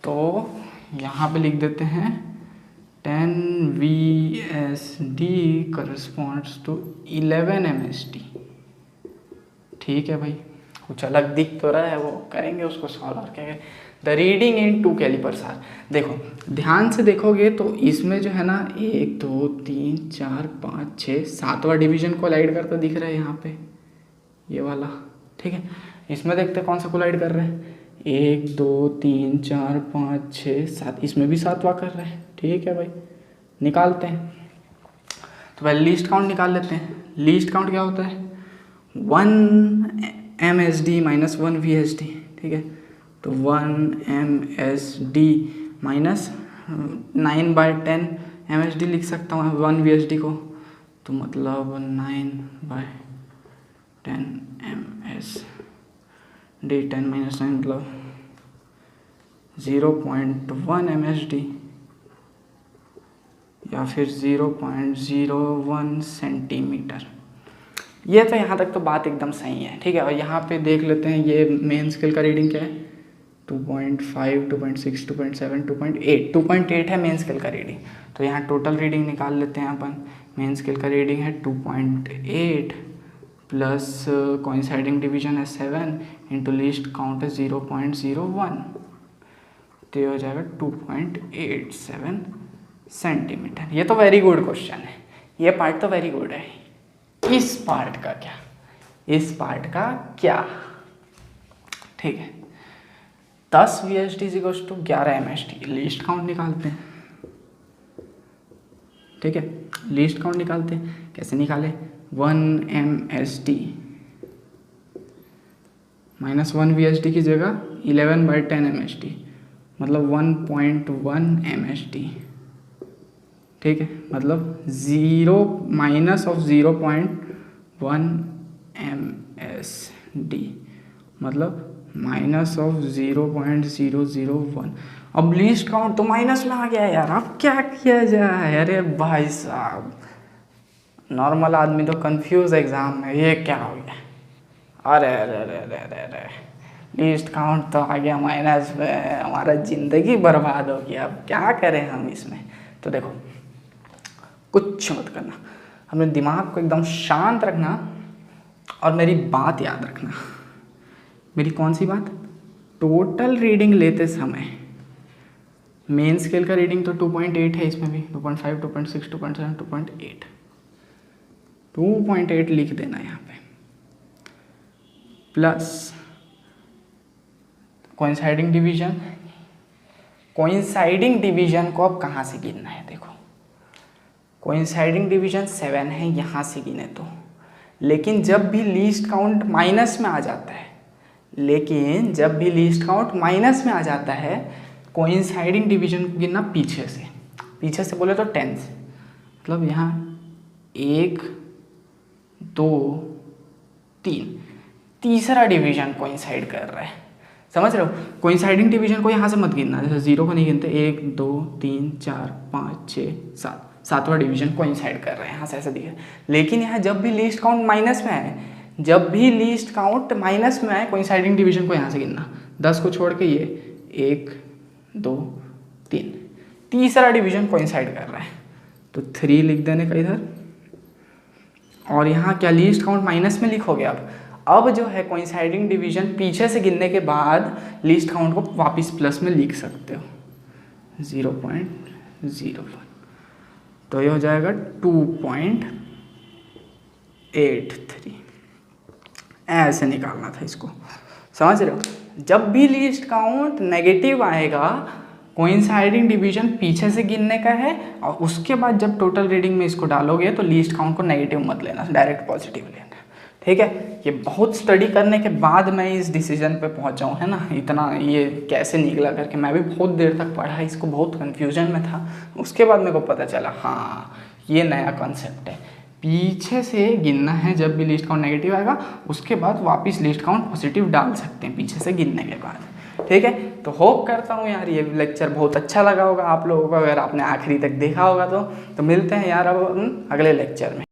तो यहाँ पे लिख देते हैं 10 VSD करस्पॉन्ड्स टू 11 MSD। ठीक है भाई, कुछ अलग दिख तो रहा है, वो करेंगे उसको सॉल्व और क्या। The reading in 2 callipers are, देखो ध्यान से देखोगे तो इसमें जो है ना 1 2 3 4 5 6 7वां डिवीजन कोलाइड करता दिख रहा है यहाँ पे, ये वाला। ठीक है, इसमें देखते हैं कौन सा कोलाइड कर रहे हैं, 1 2 3 4 5 6 7, इसमें भी 7वां कर रहे हैं। ठीक है भाई, निकालते हैं। तो पहले लीस्ट काउंट निकाल लेते हैं। लीस्ट काउंट क्या होता है 1 MSD माइनस 1 VSD। ठीक है, तो 1 MSD माइनस 9/10 MSD लिख सकता हूँ 1 VSD को, तो मतलब 9/10 MSD, 10 माइनस 9 मतलब 0.1 MSD, या फिर 0.01 सेंटीमीटर। ये तो यहाँ तक तो बात एकदम सही है, ठीक है। और यहाँ पे देख लेते हैं ये मेन स्केल का रीडिंग क्या है, 2.5, 2.6, 2.7, 2.8, 2.8 है मेन स्केल का रीडिंग। तो यहाँ टोटल रीडिंग निकाल लेते हैं अपन। मेन स्केल का रीडिंग है 2.8 प्लस कोइंसाइडिंग डिवीजन है 7 इंटू लीस्ट काउंट है 0.01, तो ये हो जाएगा 2.87 सेंटीमीटर। ये तो वेरी गुड क्वेश्चन है, ये पार्ट तो वेरी गुड है। इस पार्ट का क्या, इस पार्ट का क्या, ठीक है। 10 VSD = 11 MSD। लीस्ट काउंट निकालते हैं, ठीक है। लीस्ट काउंट निकालते हैं, कैसे निकाले, 1 MSD -1 VSD की जगह 11/10 MSD, मतलब 1.1 MSD, ठीक है। मतलब 0-0.1 MSD, मतलब -0.001। अब लीस्ट काउंट तो माइनस में आ गया यार, अब क्या किया जाए। अरे भाई साहब, नॉर्मल आदमी तो कंफ्यूज एग्जाम में, ये क्या हो गया। अरे अरे अरे अरे अरे अरे, लीस्ट काउंट तो आ गया माइनस में, हमारा ज़िंदगी बर्बाद हो गया। अब क्या करें हम इसमें। तो देखो, कुछ मत करना, अपने दिमाग को एकदम शांत रखना और मेरी बात याद रखना। मेरी कौन सी बात, टोटल रीडिंग लेते समय मेन स्केल का रीडिंग तो 2.8 है, इसमें भी 2.5, 2.6, 2.7, 2.8, 2.8 लिख देना यहाँ पे, plus coinciding division. Coinciding division को अब कहाँ से गिनना है, देखो कोइंसाइडिंग डिवीजन 7 है यहाँ से गिने तो, लेकिन जब भी लीस्ट काउंट माइनस में आ जाता है, लेकिन जब भी लीस्ट काउंट माइनस में आ जाता है, कोइंसाइडिंग डिवीजन को गिनना पीछे से, पीछे से बोले तो 10 से, मतलब यहाँ 1, 2, 3, तीसरा डिवीजन कोइंसाइड कर रहा है, समझ रहे हो। कोइंसाइडिंग डिवीजन को यहाँ से मत गिनना, जैसे 0 को नहीं गिनते, 1, 2, 3, 4, 5, 6, 7, सातवां डिवीजन कोइंसाइड कर रहे हैं, यहाँ से ऐसा दिखे। लेकिन यहाँ जब भी लीस्ट काउंट माइनस में आए, जब भी लीस्ट काउंट माइनस में आए, कोइंसाइडिंग डिवीजन को यहाँ से गिनना, 10 को छोड़ के ये 1, 2, 3, तीसरा डिवीजन कोइंसाइड कर रहा है, तो 3 लिख देने का इधर। और यहाँ क्या लीस्ट काउंट माइनस में लिखोगे अब जो है कोइंसाइडिंग डिवीजन पीछे से गिनने के बाद लीस्ट काउंट को वापस प्लस में लिख सकते हो, 0.01, तो ये हो जाएगा 2.83। ऐसे निकालना था इसको, समझ रहे हो। जब भी लीस्ट काउंट नेगेटिव आएगा, कोइंसाइडिंग डिवीजन पीछे से गिनने का है, और उसके बाद जब टोटल रीडिंग में इसको डालोगे तो लीस्ट काउंट को नेगेटिव मत लेना, डायरेक्ट पॉजिटिव लेना, ठीक है। ये बहुत स्टडी करने के बाद मैं इस डिसीजन पे पहुंचा हूँ, है ना। इतना ये कैसे निकला करके मैं भी बहुत देर तक पढ़ा, इसको बहुत कन्फ्यूजन में था, उसके बाद मेरे को पता चला हाँ ये नया कॉन्सेप्ट है, पीछे से गिनना है जब भी लिस्ट काउंट नेगेटिव आएगा, उसके बाद वापस लिस्ट काउंट पॉजिटिव डाल सकते हैं पीछे से गिनने के बाद, ठीक है। तो होप करता हूँ यार ये लेक्चर बहुत अच्छा लगा होगा आप लोगों को, अगर आपने आखिरी तक देखा होगा तो मिलते हैं यार अब अगले लेक्चर में।